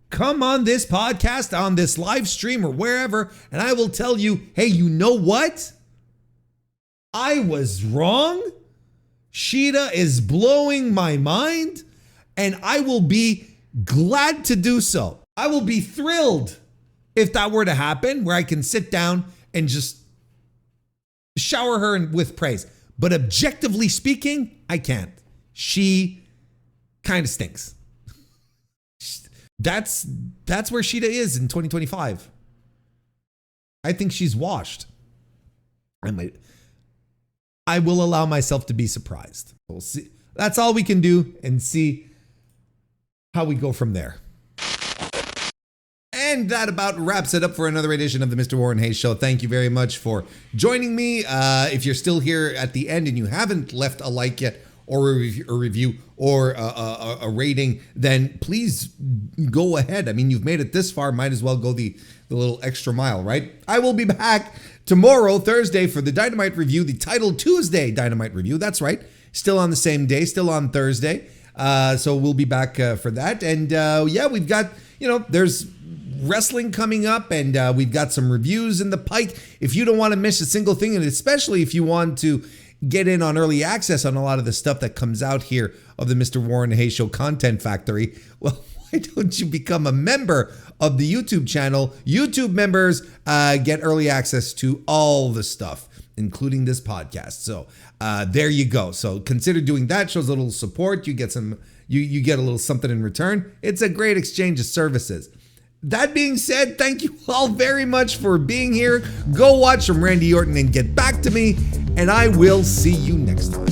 [SPEAKER 1] come on this podcast, on this live stream or wherever, and I will tell you, hey, you know what? I was wrong. Shida is blowing my mind, and I will be glad to do so. I will be thrilled if that were to happen, where I can sit down and just shower her with praise. But objectively speaking, I can't. She kind of stinks. That's where Shida is in 2025. I think she's washed. I will allow myself to be surprised. We'll see. That's all we can do, and see how we go from there. And that about wraps it up for another edition of the Mr. Warren Hayes Show. Thank you very much for joining me. If you're still here at the end and you haven't left a like yet, or a review, or a rating, then please go ahead. I mean, you've made it this far, might as well go the little extra mile, right? I will be back tomorrow, Thursday, for the Dynamite review, the Title Tuesday Dynamite review. That's right. Still on the same day, still on Thursday. So we'll be back for that. And yeah, we've got, there's wrestling coming up, and we've got some reviews in the pike. If you don't want to miss a single thing, and especially if you want to get in on early access on a lot of the stuff that comes out here of the Mr. Warren Hayes Show Content Factory, well, why don't you become a member of the YouTube channel? YouTube members get early access to all the stuff, including this podcast. So there you go. So consider doing that. Shows a little support. You get you get a little something in return. It's a great exchange of services. That being said, thank you all very much for being here. Go watch some Randy Orton and get back to me, and I will see you next time.